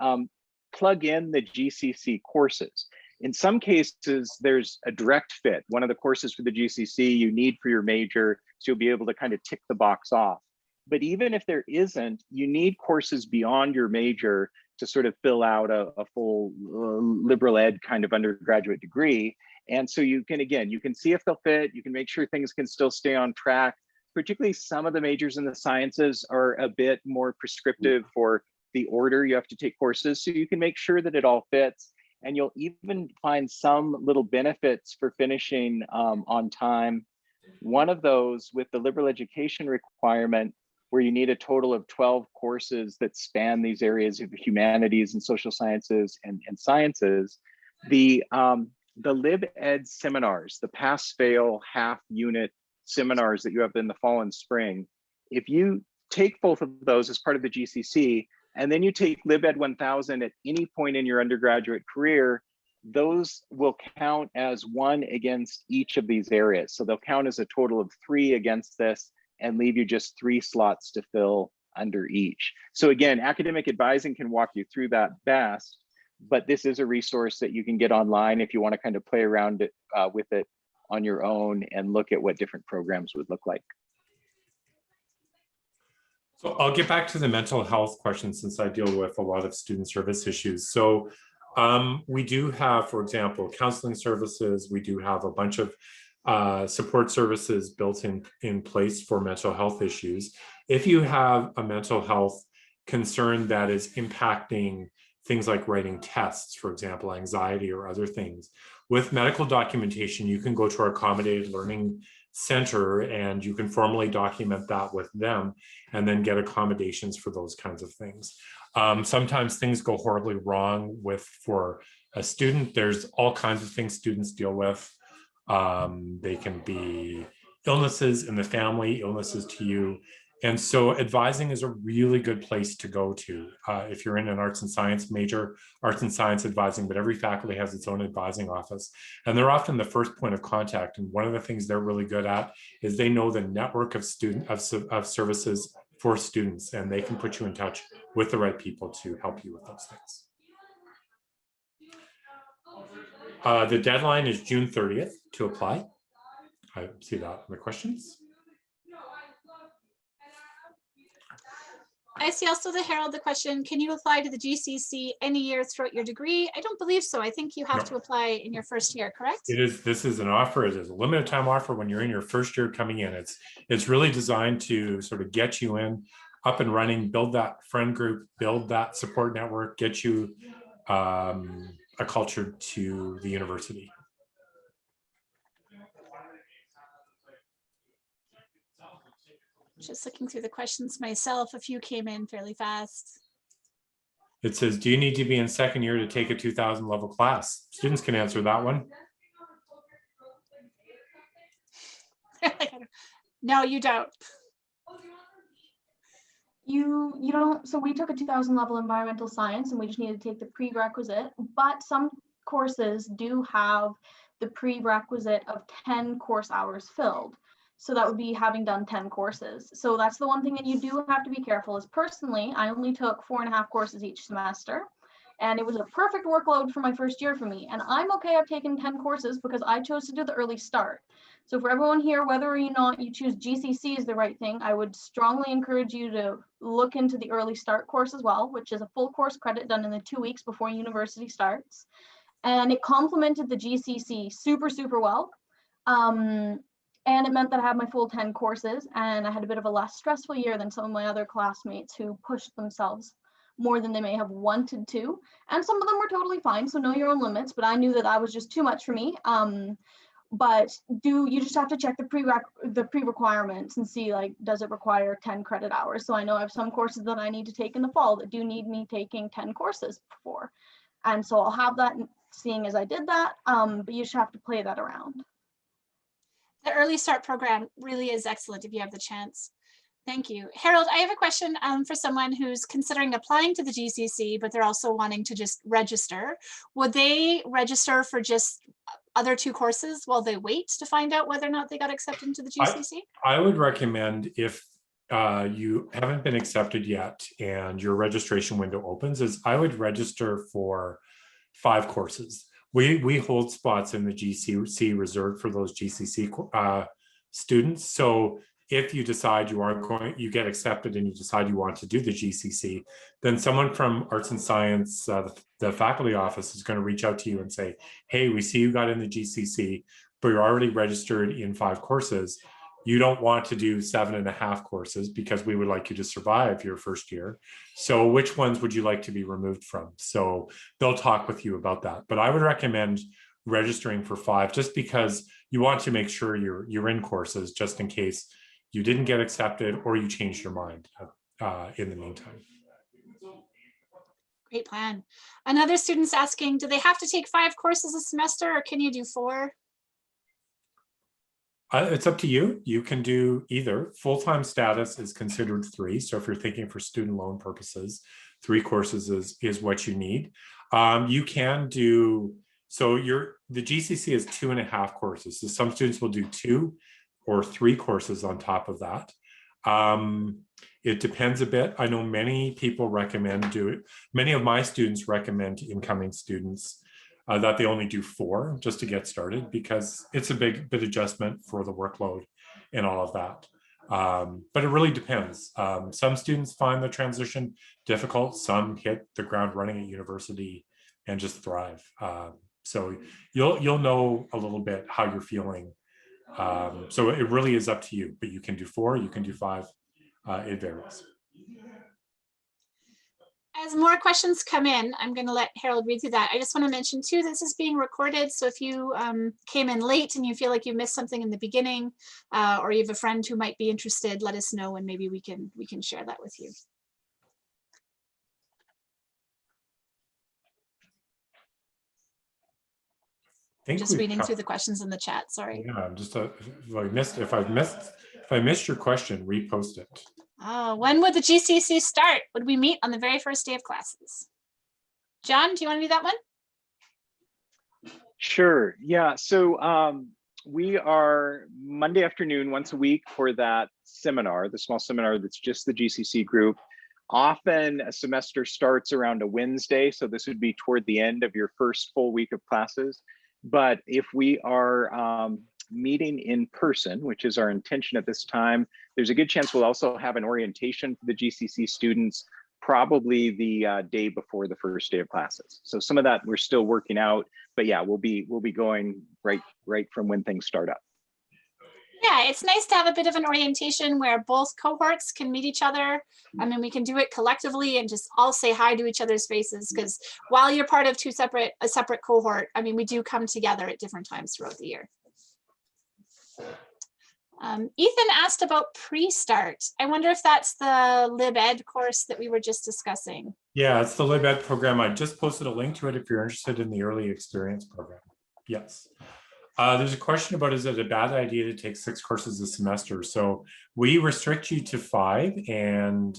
plug in the GCC courses. In some cases, there's a direct fit. One of the courses for the GCC you need for your major, so you'll be able to kind of tick the box off. But even if there isn't, you need courses beyond your major to sort of fill out a full liberal ed kind of undergraduate degree. And so you can see if they'll fit, you can make sure things can still stay on track. Particularly some of the majors in the sciences are a bit more prescriptive for the order you have to take courses, so you can make sure that it all fits. And you'll even find some little benefits for finishing on time. One of those with the liberal education requirement, where you need a total of 12 courses that span these areas of humanities and social sciences and sciences. The Lib Ed seminars, the pass-fail half unit seminars that you have in the fall and spring, if you take both of those as part of the GCC, and then you take Lib Ed 1000 at any point in your undergraduate career, those will count as 1 against each of these areas. So they'll count as a total of 3 against this and leave you just 3 slots to fill under each. So again, academic advising can walk you through that best, but this is a resource that you can get online if you want to kind of play around with it on your own and look at what different programs would look like. So I'll get back to the mental health question, since I deal with a lot of student service issues. So we do have, for example, counseling services. We do have a bunch of support services built in place for mental health issues. If you have a mental health concern that is impacting things like writing tests, for example, anxiety or other things, with medical documentation, you can go to our accommodated learning center and you can formally document that with them and then get accommodations for those kinds of things. Sometimes things go horribly wrong for a student. There's all kinds of things students deal with. They can be illnesses in the family, illnesses to you. And so advising is a really good place to go to. If you're in an arts and science major, arts and science advising, but every faculty has its own advising office. And they're often the first point of contact. And one of the things they're really good at is they know the network of services for students, and they can put you in touch with the right people to help you with those things. The deadline is June 30th to apply. I see that in the questions. I see also the Harold, the question, can you apply to the GCC any year throughout your degree? I don't believe so. I think you have to apply in your first year, correct? This is an offer. It is a limited time offer when you're in your first year coming in. It's really designed to sort of get you in, up and running, build that friend group, build that support network, get you acculturated to the university. Just looking through the questions myself, a few came in fairly fast. It says, do you need to be in second year to take a 2000 level class? Students can answer that one. No, you don't. You don't. So we took a 2000 level environmental science and we just needed to take the prerequisite, but some courses do have the prerequisite of 10 course hours filled. So that would be having done 10 courses. So that's the one thing that you do have to be careful is personally, I only took 4.5 courses each semester. And it was a perfect workload for my first year for me. And I'm okay, I've taken 10 courses because I chose to do the early start. So for everyone here, whether or not you choose GCC is the right thing, I would strongly encourage you to look into the early start course as well, which is a full course credit done in the 2 weeks before university starts. And it complemented the GCC super, super well. And it meant that I had my full 10 courses and I had a bit of a less stressful year than some of my other classmates who pushed themselves more than they may have wanted to. And some of them were totally fine, so know your own limits, but I knew that that was just too much for me. But you just have to check the pre-requirements and see, like, does it require 10 credit hours? So I know I have some courses that I need to take in the fall that do need me taking 10 courses before. And so I'll have that seeing as I did that, but you just have to play that around. The early start program really is excellent if you have the chance. Thank you. Harold, I have a question for someone who's considering applying to the GCC, but they're also wanting to just register. Would they register for just other 2 courses while they wait to find out whether or not they got accepted into the GCC? I would recommend, if you haven't been accepted yet and your registration window opens, is I would register for 5 courses. We hold spots in the GCC reserved for those GCC students. So if you decide you get accepted and you decide you want to do the GCC, then someone from Arts and Science, the faculty office, is going to reach out to you and say, hey, we see you got in the GCC, but you're already registered in 5 courses. You don't want to do 7.5 courses because we would like you to survive your first year. So which ones would you like to be removed from? So they'll talk with you about that. But I would recommend registering for 5 just because you want to make sure you're in courses just in case you didn't get accepted or you changed your mind in the meantime. Great plan. Another student's asking, do they have to take 5 courses a semester or can you do 4? It's up to you. You can do either. Full-time status is considered 3. So if you're thinking for student loan purposes, 3 courses is what you need. You can do, so the GCC is 2.5 courses. So some students will do 2 or 3 courses on top of that. It depends a bit. I know many people recommend many of my students recommend to incoming students that they only do 4 just to get started because it's a bit adjustment for the workload and all of that. But it really depends. Some students find the transition difficult. Some hit the ground running at university and just thrive. So you'll know a little bit how you're feeling. So it really is up to you, but you can do 4, you can do 5, it varies. As more questions come in, I'm going to let Harold read through that. I just want to mention too, this is being recorded. So if you came in late and you feel like you missed something in the beginning, or you have a friend who might be interested, let us know and maybe we can share that with you. Just reading through the questions in the chat. Sorry. Yeah, I'm just if I missed your question, repost it. When would the GCC start? Would we meet on the very first day of classes? John, do you want to do that one? Sure. Yeah. So we are Monday afternoon once a week for that seminar, the small seminar that's just the GCC group. Often a semester starts around a Wednesday, so this would be toward the end of your first full week of classes. But if we are meeting in person, which is our intention at this time, there's a good chance we'll also have an orientation for the GCC students, probably the day before the first day of classes. So some of that we're still working out, but yeah, we'll be going right from when things start up. Yeah, it's nice to have a bit of an orientation where both cohorts can meet each other. I mean, we can do it collectively and just all say hi to each other's faces, because while you're part of a separate cohort, I mean, we do come together at different times throughout the year. Ethan asked about pre-start. I wonder if that's the LibEd course that we were just discussing. Yeah, it's the LibEd program. I just posted a link to it if you're interested in the early experience program. Yes. There's a question about, is it a bad idea to take 6 courses a semester? So we restrict you to 5, and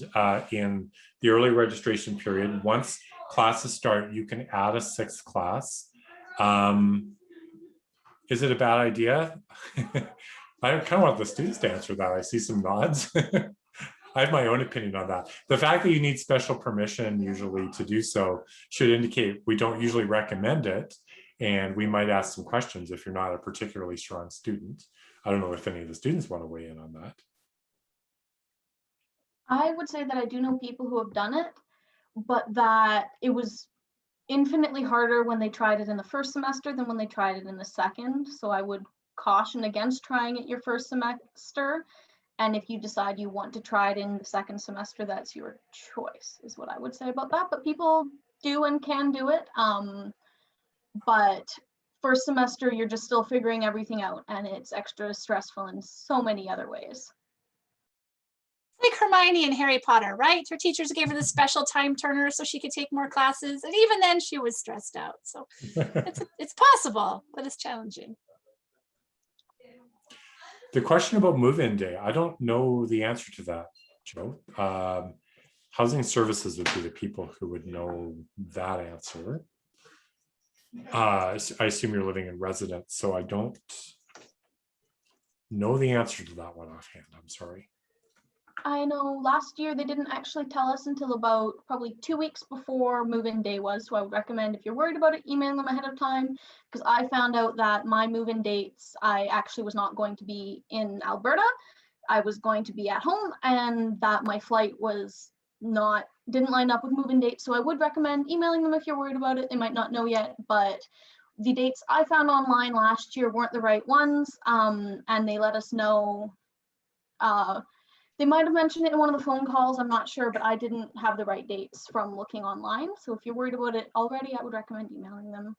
in the early registration period, once classes start, you can add a 6th class. Is it a bad idea? I kind of want the students to answer that. I see some nods. I have my own opinion on that. The fact that you need special permission usually to do so should indicate we don't usually recommend it. And we might ask some questions if you're not a particularly strong student. I don't know if any of the students want to weigh in on that. I would say that I do know people who have done it, but that it was infinitely harder when they tried it in the first semester than when they tried it in the second. So I would caution against trying it your first semester. And if you decide you want to try it in the second semester, that's your choice, is what I would say about that. But people do and can do it. But first semester, you're just still figuring everything out, and it's extra stressful in so many other ways. Like Hermione in Harry Potter, right? Her teachers gave her the special time turner so she could take more classes. And even then she was stressed out. So it's possible, but it's challenging. The question about move-in day, I don't know the answer to that, Joe. Housing services would be the people who would know that answer. I assume you're living in residence, so I don't know the answer to that one offhand. I'm sorry. I know last year they didn't actually tell us until about probably 2 weeks before move-in day was. So I would recommend, if you're worried about it, emailing them ahead of time, because I found out that my move-in dates, I actually was not going to be in Alberta. I was going to be at home, and that my flight didn't line up with move-in dates. So I would recommend emailing them if you're worried about it. They might not know yet, but the dates I found online last year weren't the right ones. And they let us know. They might have mentioned it in one of the phone calls, I'm not sure, but I didn't have the right dates from looking online. So if you're worried about it already, I would recommend emailing them.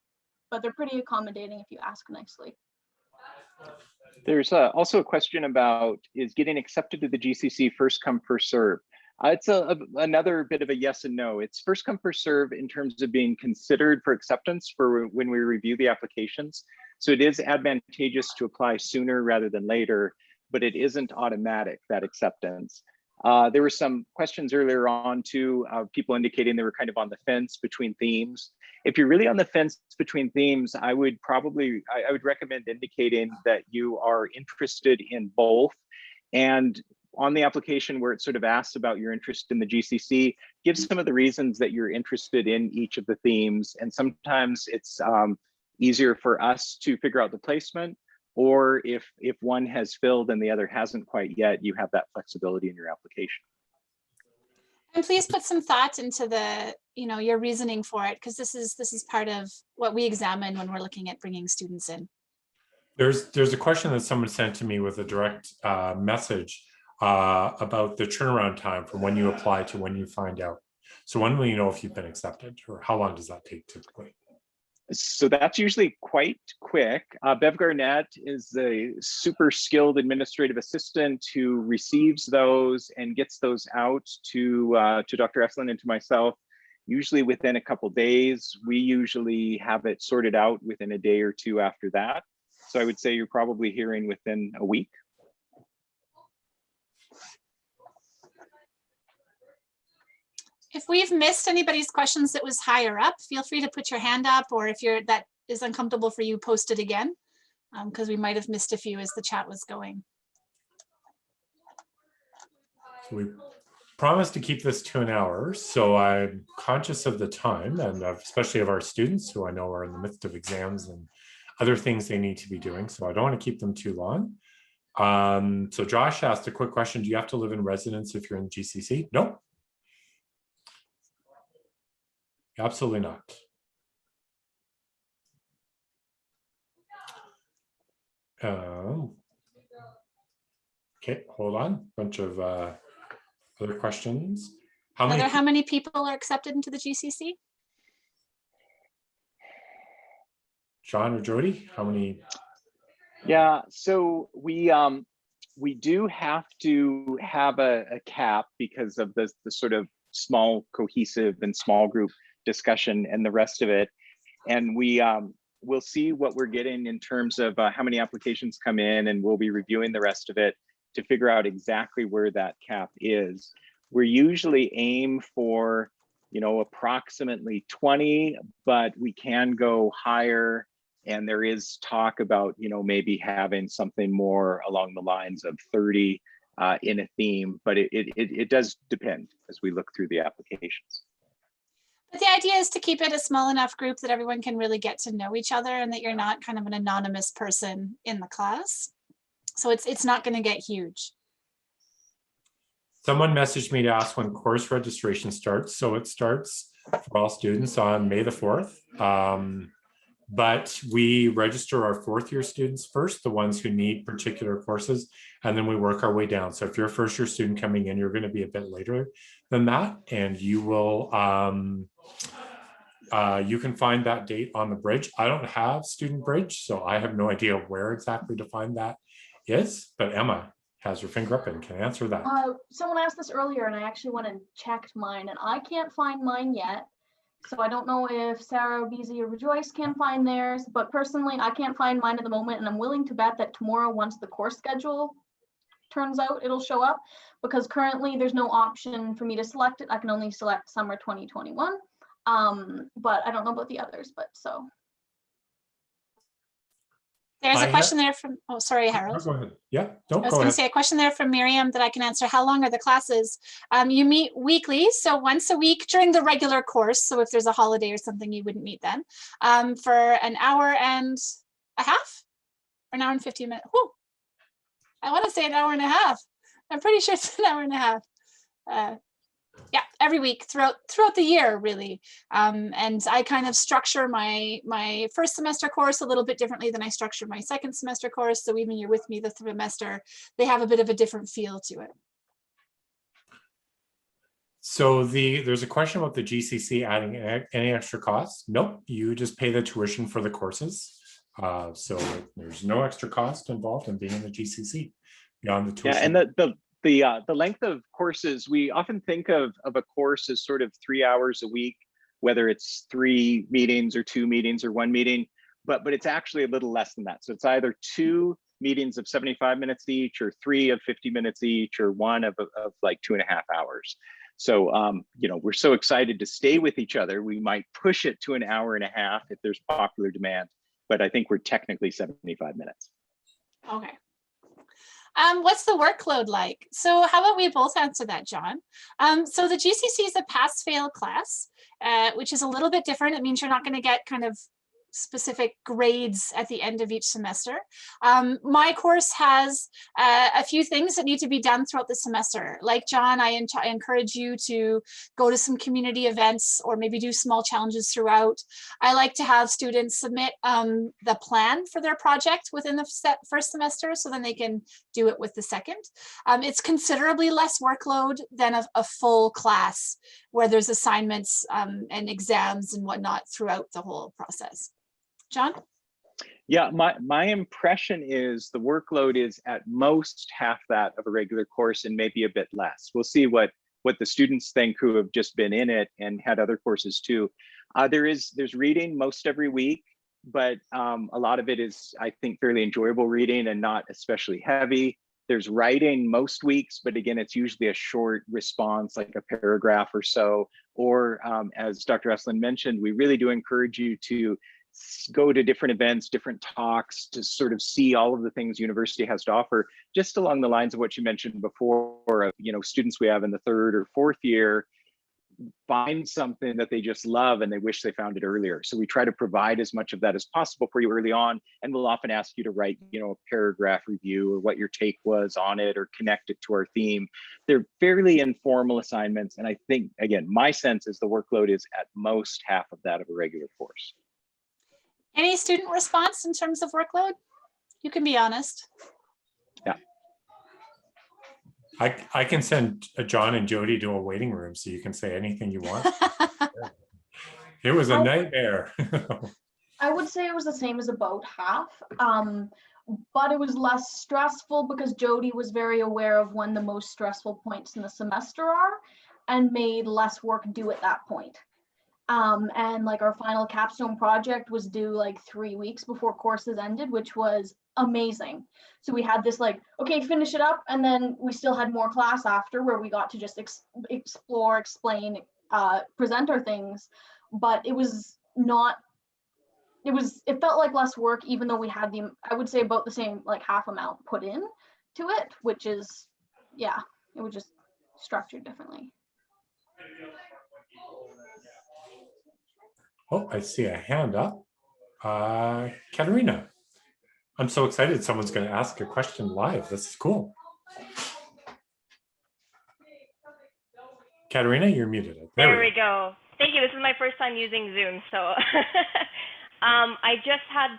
But they're pretty accommodating if you ask nicely. There's also a question about, is getting accepted to the GCC first come, first serve? It's another bit of a yes and no. It's first come, first serve in terms of being considered for acceptance for when we review the applications. So it is advantageous to apply sooner rather than later, but it isn't automatic, that acceptance. There were some questions earlier on too, people indicating they were kind of on the fence between themes. If you're really on the fence between themes, I would recommend indicating that you are interested in both. And on the application where it sort of asks about your interest in the GCC, give some of the reasons that you're interested in each of the themes. And sometimes it's easier for us to figure out the placement, or if one has filled and the other hasn't quite yet, you have that flexibility in your application. And please put some thought into the, your reasoning for it, because this is part of what we examine when we're looking at bringing students in. There's a question that someone sent to me with a direct message about the turnaround time from when you apply to when you find out. So when will you know if you've been accepted, or how long does that take typically? So that's usually quite quick. Bev Garnett is a super skilled administrative assistant who receives those and gets those out to Dr. Esselin and to myself, usually within a couple days. We usually have it sorted out within a day or two after that. So I would say you're probably hearing within a week. we've missed anybody's questions that was higher up, feel free to put your hand up, or if that is uncomfortable for you, post it again, because we might have missed a few as the chat was going. So we promised to keep this to an hour, so I'm conscious of the time, and especially of our students who I know are in the midst of exams and other things they need to be doing, so I don't want to keep them too long. So Josh asked a quick question. Do you have to live in residence if you're in GCC? No. Absolutely not. Okay, hold on. Bunch of other questions. How many people are accepted into the GCC? John or Jody, how many? Yeah, so we do have to have a cap because of the sort of small cohesive and small group discussion and the rest of it. And we'll see what we're getting in terms of how many applications come in, and we'll be reviewing the rest of it to figure out exactly where that cap is. We're usually aim for, approximately 20, but we can go higher. And there is talk about, maybe having something more along the lines of 30 in a theme, but it does depend as we look through the applications. But the idea is to keep it a small enough group that everyone can really get to know each other and that you're not kind of an anonymous person in the class. So it's not going to get huge. Someone messaged me to ask when course registration starts. So it starts for all students on May the 4th. But we register our fourth year students first, the ones who need particular courses, and then we work our way down. So if you're a first year student coming in, you're going to be a bit later than that, and you will you can find that date on the bridge. I don't have Student Bridge, so I have no idea where exactly to find that is, but Emma has her finger up and can answer that. Someone asked this earlier, and I actually went and checked mine, and I can't find mine yet. So I don't know if Sarah, Beezy, or Rejoice can find theirs, but personally, I can't find mine at the moment, and I'm willing to bet that tomorrow, once the course schedule turns out, it'll show up, because currently there's no option for me to select it. I can only select summer 2021, but I don't know about the others, but so. There's a question there from, oh, sorry, Harold. Go ahead. Yeah, don't go ahead. I was going to say a question there from Miriam that I can answer. How long are the classes? You meet weekly, so once a week during the regular course. So if there's a holiday or something, you wouldn't meet then. For an hour and a half, or an hour and 15 minutes. Whew. I want to say an hour and a half. I'm pretty sure it's an hour and a half. Yeah, every week throughout the year, really. And I kind of structure my first semester course a little bit differently than I structure my second semester course. So even you're with me the semester, they have a bit of a different feel to it. So there's a question about the GCC adding any extra costs. Nope, you just pay the tuition for the courses. So there's no extra cost involved in being in the GCC beyond the tuition. Yeah, and the length of courses, we often think of a course as sort of 3 hours a week, whether it's 3 meetings or 2 meetings or 1 meeting, but it's actually a little less than that. So it's either 2 meetings of 75 minutes each, or 3 of 50 minutes each, or 1 of like 2.5 hours. So, we're so excited to stay with each other. We might push it to an hour and a half if there's popular demand, but I think we're technically 75 minutes. Okay. What's the workload like? So how about we both answer that, John? So the GCC is a pass-fail class, which is a little bit different. It means you're not going to get kind of specific grades at the end of each semester. My course has a few things that need to be done throughout the semester. Like John, I encourage you to go to some community events or maybe do small challenges throughout. I like to have students submit the plan for their project within the first semester, so then they can do it with the second. It's considerably less workload than a full class where there's assignments and exams and whatnot throughout the whole process. John? Yeah, my impression is the workload is at most half that of a regular course and maybe a bit less. We'll see what the students think who have just been in it and had other courses too. There's reading most every week, but a lot of it is, I think, fairly enjoyable reading and not especially heavy. There's writing most weeks, but again, it's usually a short response, like a paragraph or so. Or as Dr. Estlin mentioned, we really do encourage you to go to different events, different talks, to sort of see all of the things university has to offer, just along the lines of what you mentioned before of, you know, students we have in the 3rd or 4th year find something that they just love and they wish they found it earlier. So we try to provide as much of that as possible for you early on, and we'll often ask you to write, you know, a paragraph review or what your take was on it or connect it to our theme. They're fairly informal assignments, and I think, again, my sense is the workload is at most half of that of a regular course. Any student response in terms of workload? You can be honest. Yeah. I can send John and Jody to a waiting room so you can say anything you want. It was a nightmare. I would say it was the same as about half, but it was less stressful because Jody was very aware of when the most stressful points in the semester are and made less work due at that point. And like our final capstone project was due like 3 weeks before courses ended, which was amazing. So we had this like, okay, finish it up. And then we still had more class after where we got to just explore, explain, present our things. But it was not, it felt like less work, even though we had I would say about the same, like half amount put in to it, which is, yeah, it was just structured differently. Oh, I see a hand up. Katerina. I'm so excited someone's going to ask a question live. This is cool. Katerina, you're muted. There we go. Thank you. This is my first time using Zoom, so I just had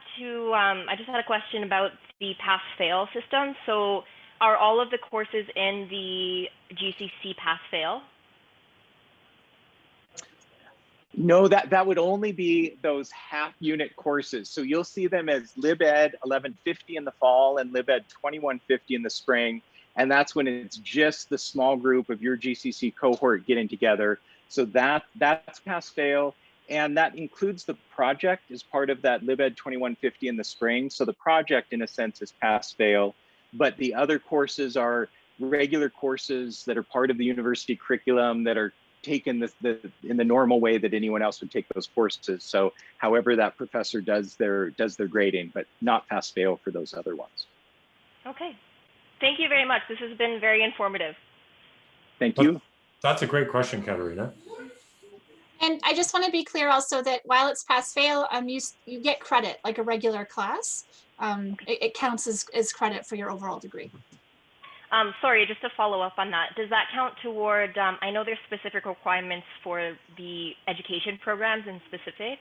a question about the pass-fail system. So, are all of the courses in the GCC pass-fail? No, that would only be those half-unit courses. So you'll see them as LibEd 1150 in the fall and LibEd 2150 in the spring. And that's when it's just the small group of your GCC cohort getting together. So that's pass-fail. And that includes the project as part of that LibEd 2150 in the spring. So the project, in a sense, is pass-fail. But the other courses are regular courses that are part of the university curriculum that are taken in the normal way that anyone else would take those courses. So however that professor does their grading, but not pass-fail for those other ones. Okay. Thank you very much. This has been very informative. Thank you. That's a great question, Katerina. And I just want to be clear also that while it's pass-fail, you get credit like a regular class. It counts as credit for your overall degree. Sorry, just to follow up on that, does that count toward, I know there's specific requirements for the education programs in specific.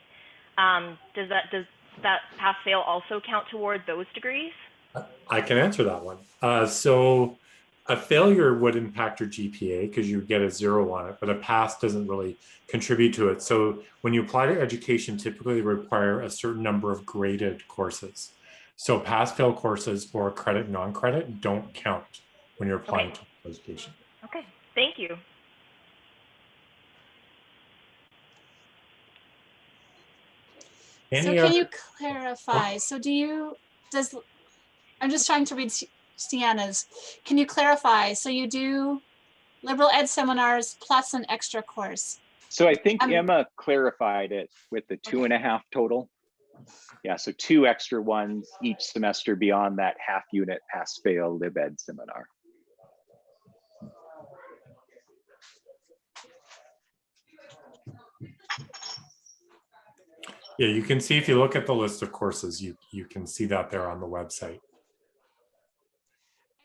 Does that pass-fail also count toward those degrees? I can answer that one. So a failure would impact your GPA because you get a 0 on it, but a pass doesn't really contribute to it. So when you apply to education, typically they require a certain number of graded courses. So pass-fail courses or credit, non-credit don't count when you're applying to education. Okay, thank you. So can you clarify? So I'm just trying to read Sienna's. Can you clarify? So you do liberal ed seminars plus an extra course. So I think Emma clarified it with the 2.5 total. Yeah, so 2 extra ones each semester beyond that half-unit pass-fail LibEd seminar. Yeah, you can see if you look at the list of courses, you can see that there on the website.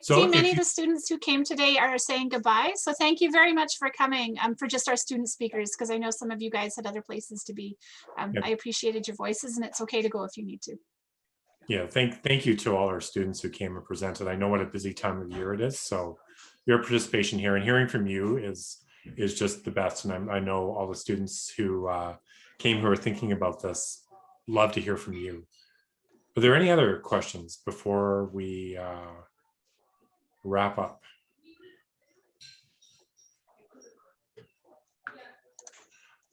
So see, many of the students who came today are saying goodbye. So thank you very much for coming, for just our student speakers, because I know some of you guys had other places to be. I appreciated your voices, and it's okay to go if you need to. Yeah, thank you to all our students who came and presented. I know what a busy time of year it is, so your participation here and hearing from you is just the best. And I know all the students who came who are thinking about this, love to hear from you. Are there any other questions before we wrap up?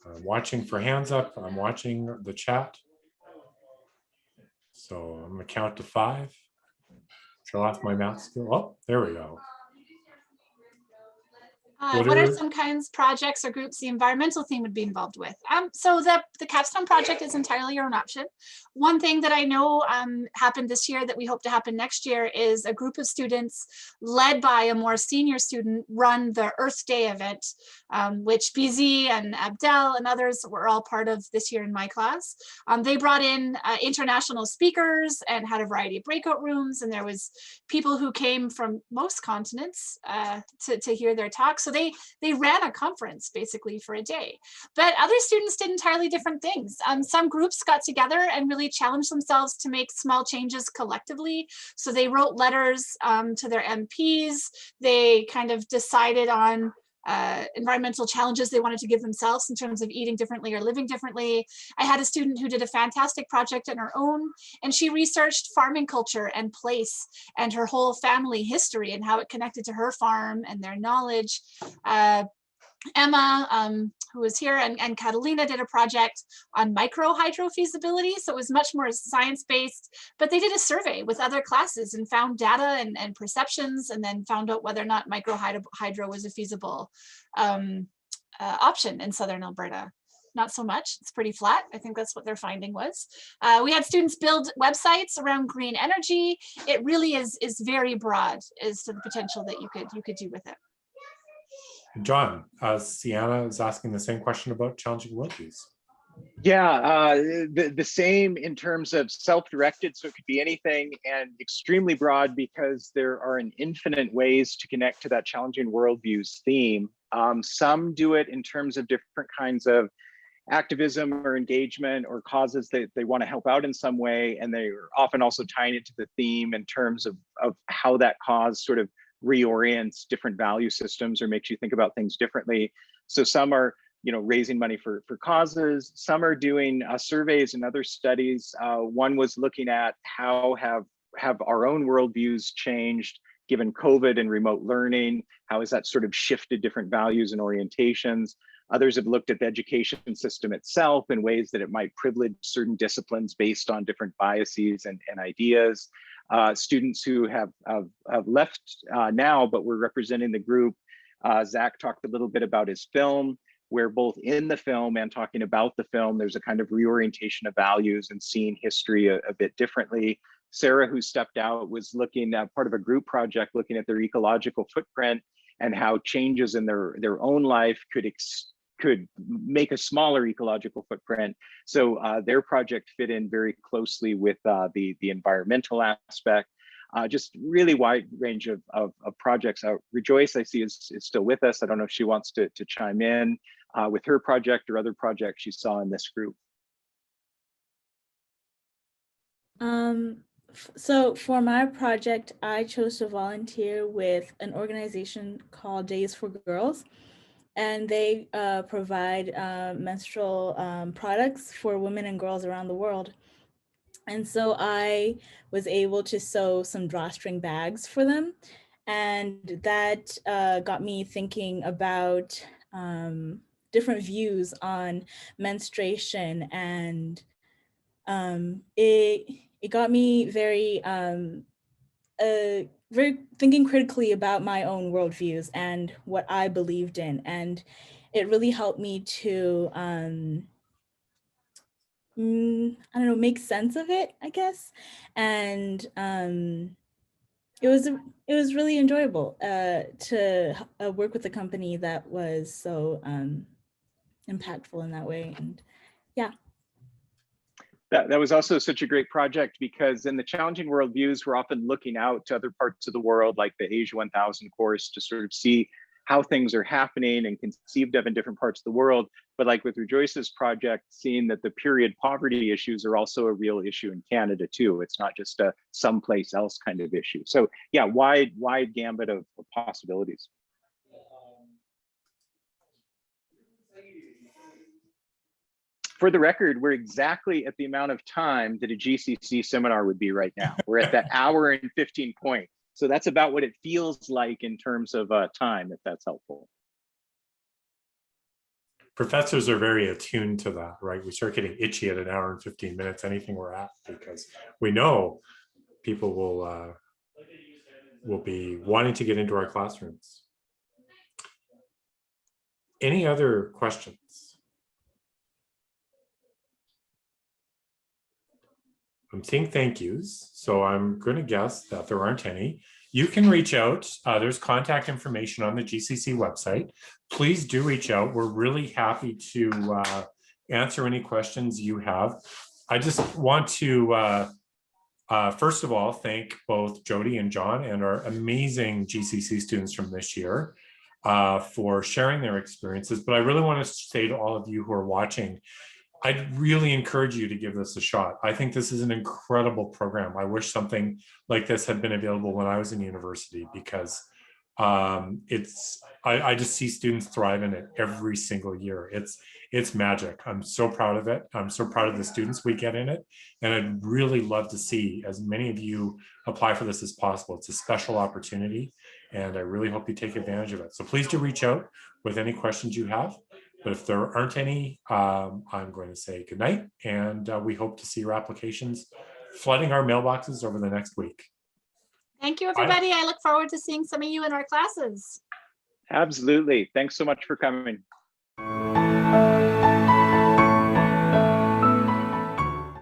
I'm watching for hands up. I'm watching the chat. So I'm gonna count to 5. I lost my math skill? Oh, there we go. What are some kinds, projects, or groups the environmental theme would be involved with? So the capstone project is entirely your own option. One thing that I know happened this year that we hope to happen next year is a group of students led by a more senior student run the Earth Day event, which BZ and Abdel and others were all part of this year in my class. They brought in international speakers and had a variety of breakout rooms, and there was people who came from most continents to hear their talks. So they ran a conference basically for a day, but other students did entirely different things. Some groups got together and really challenged themselves to make small changes collectively. So they wrote letters to their MPs. They kind of decided on environmental challenges they wanted to give themselves in terms of eating differently or living differently. I had a student who did a fantastic project on her own, and she researched farming culture and place and her whole family history and how it connected to her farm and their knowledge. Emma, who was here, and Catalina did a project on micro hydro feasibility. So it was much more science-based, but they did a survey with other classes and found data and perceptions, and then found out whether or not micro hydro was a feasible option in Southern Alberta. Not so much, it's pretty flat. I think that's what their finding was. We had students build websites around green energy. It really is very broad as to the potential that you could do with it. John, Sienna is asking the same question about challenging worldviews. Yeah, the same in terms of self-directed, so it could be anything, and extremely broad because there are an infinite ways to connect to that challenging worldviews theme. Some do it in terms of different kinds of activism or engagement or causes that they want to help out in some way, and they are often also tying it to the theme in terms of how that cause sort of reorients different value systems or makes you think about things differently. So some are, raising money for causes. Some are doing surveys and other studies. One was looking at how have our own worldviews changed given COVID and remote learning. How has that sort of shifted different values and orientations? Others have looked at the education system itself in ways that it might privilege certain disciplines based on different biases and ideas. Students who have left now, but we're representing the group. Zach talked a little bit about his film, where both in the film and talking about the film, there's a kind of reorientation of values and seeing history a bit differently. Sarah, who stepped out, was looking at part of a group project, looking at their ecological footprint and how changes in their own life could make a smaller ecological footprint. So their project fit in very closely with the environmental aspect. Just really wide range of projects. Rejoice, I see, is still with us. I don't know if she wants to chime in with her project or other projects she saw in this group. So for my project, I chose to volunteer with an organization called Days for Girls. And they provide menstrual products for women and girls around the world. And so I was able to sew some drawstring bags for them. And that got me thinking about different views on menstruation. And it got me very thinking critically about my own worldviews and what I believed in. And it really helped me to, I don't know, make sense of it, I guess. And it was really enjoyable to work with a company that was so impactful in that way. And yeah. That was also such a great project because in the challenging worldviews, we're often looking out to other parts of the world, like the Asia 1000 course, to sort of see how things are happening and conceived of in different parts of the world. But like with Rejoice's project, seeing that the period poverty issues are also a real issue in Canada too. It's not just a someplace else kind of issue. So yeah, wide gambit of possibilities. For the record, we're exactly at the amount of time that a GCC seminar would be right now. We're at that hour and 15 point. So that's about what it feels like in terms of time, if that's helpful. Professors are very attuned to that, right? We start getting itchy at an hour and 15 minutes, anything we're at, because we know people will will be wanting to get into our classrooms. Any other questions? I'm seeing thank yous, so I'm going to guess that there aren't any. You can reach out. There's contact information on the GCC website. Please do reach out. We're really happy to answer any questions you have. I just want to, first of all, thank both Jody and John and our amazing GCC students from this year for sharing their experiences. But I really want to say to all of you who are watching, I'd really encourage you to give this a shot. I think this is an incredible program. I wish something like this had been available when I was in university, because I just see students thrive in it every single year. It's magic. I'm so proud of it. I'm so proud of the students we get in it. And I'd really love to see as many of you apply for this as possible. It's a special opportunity, and I really hope you take advantage of it. So please do reach out with any questions you have. But if there aren't any, I'm going to say good night, and we hope to see your applications flooding our mailboxes over the next week. Thank you, everybody. I look forward to seeing some of you in our classes. Absolutely. Thanks so much for coming.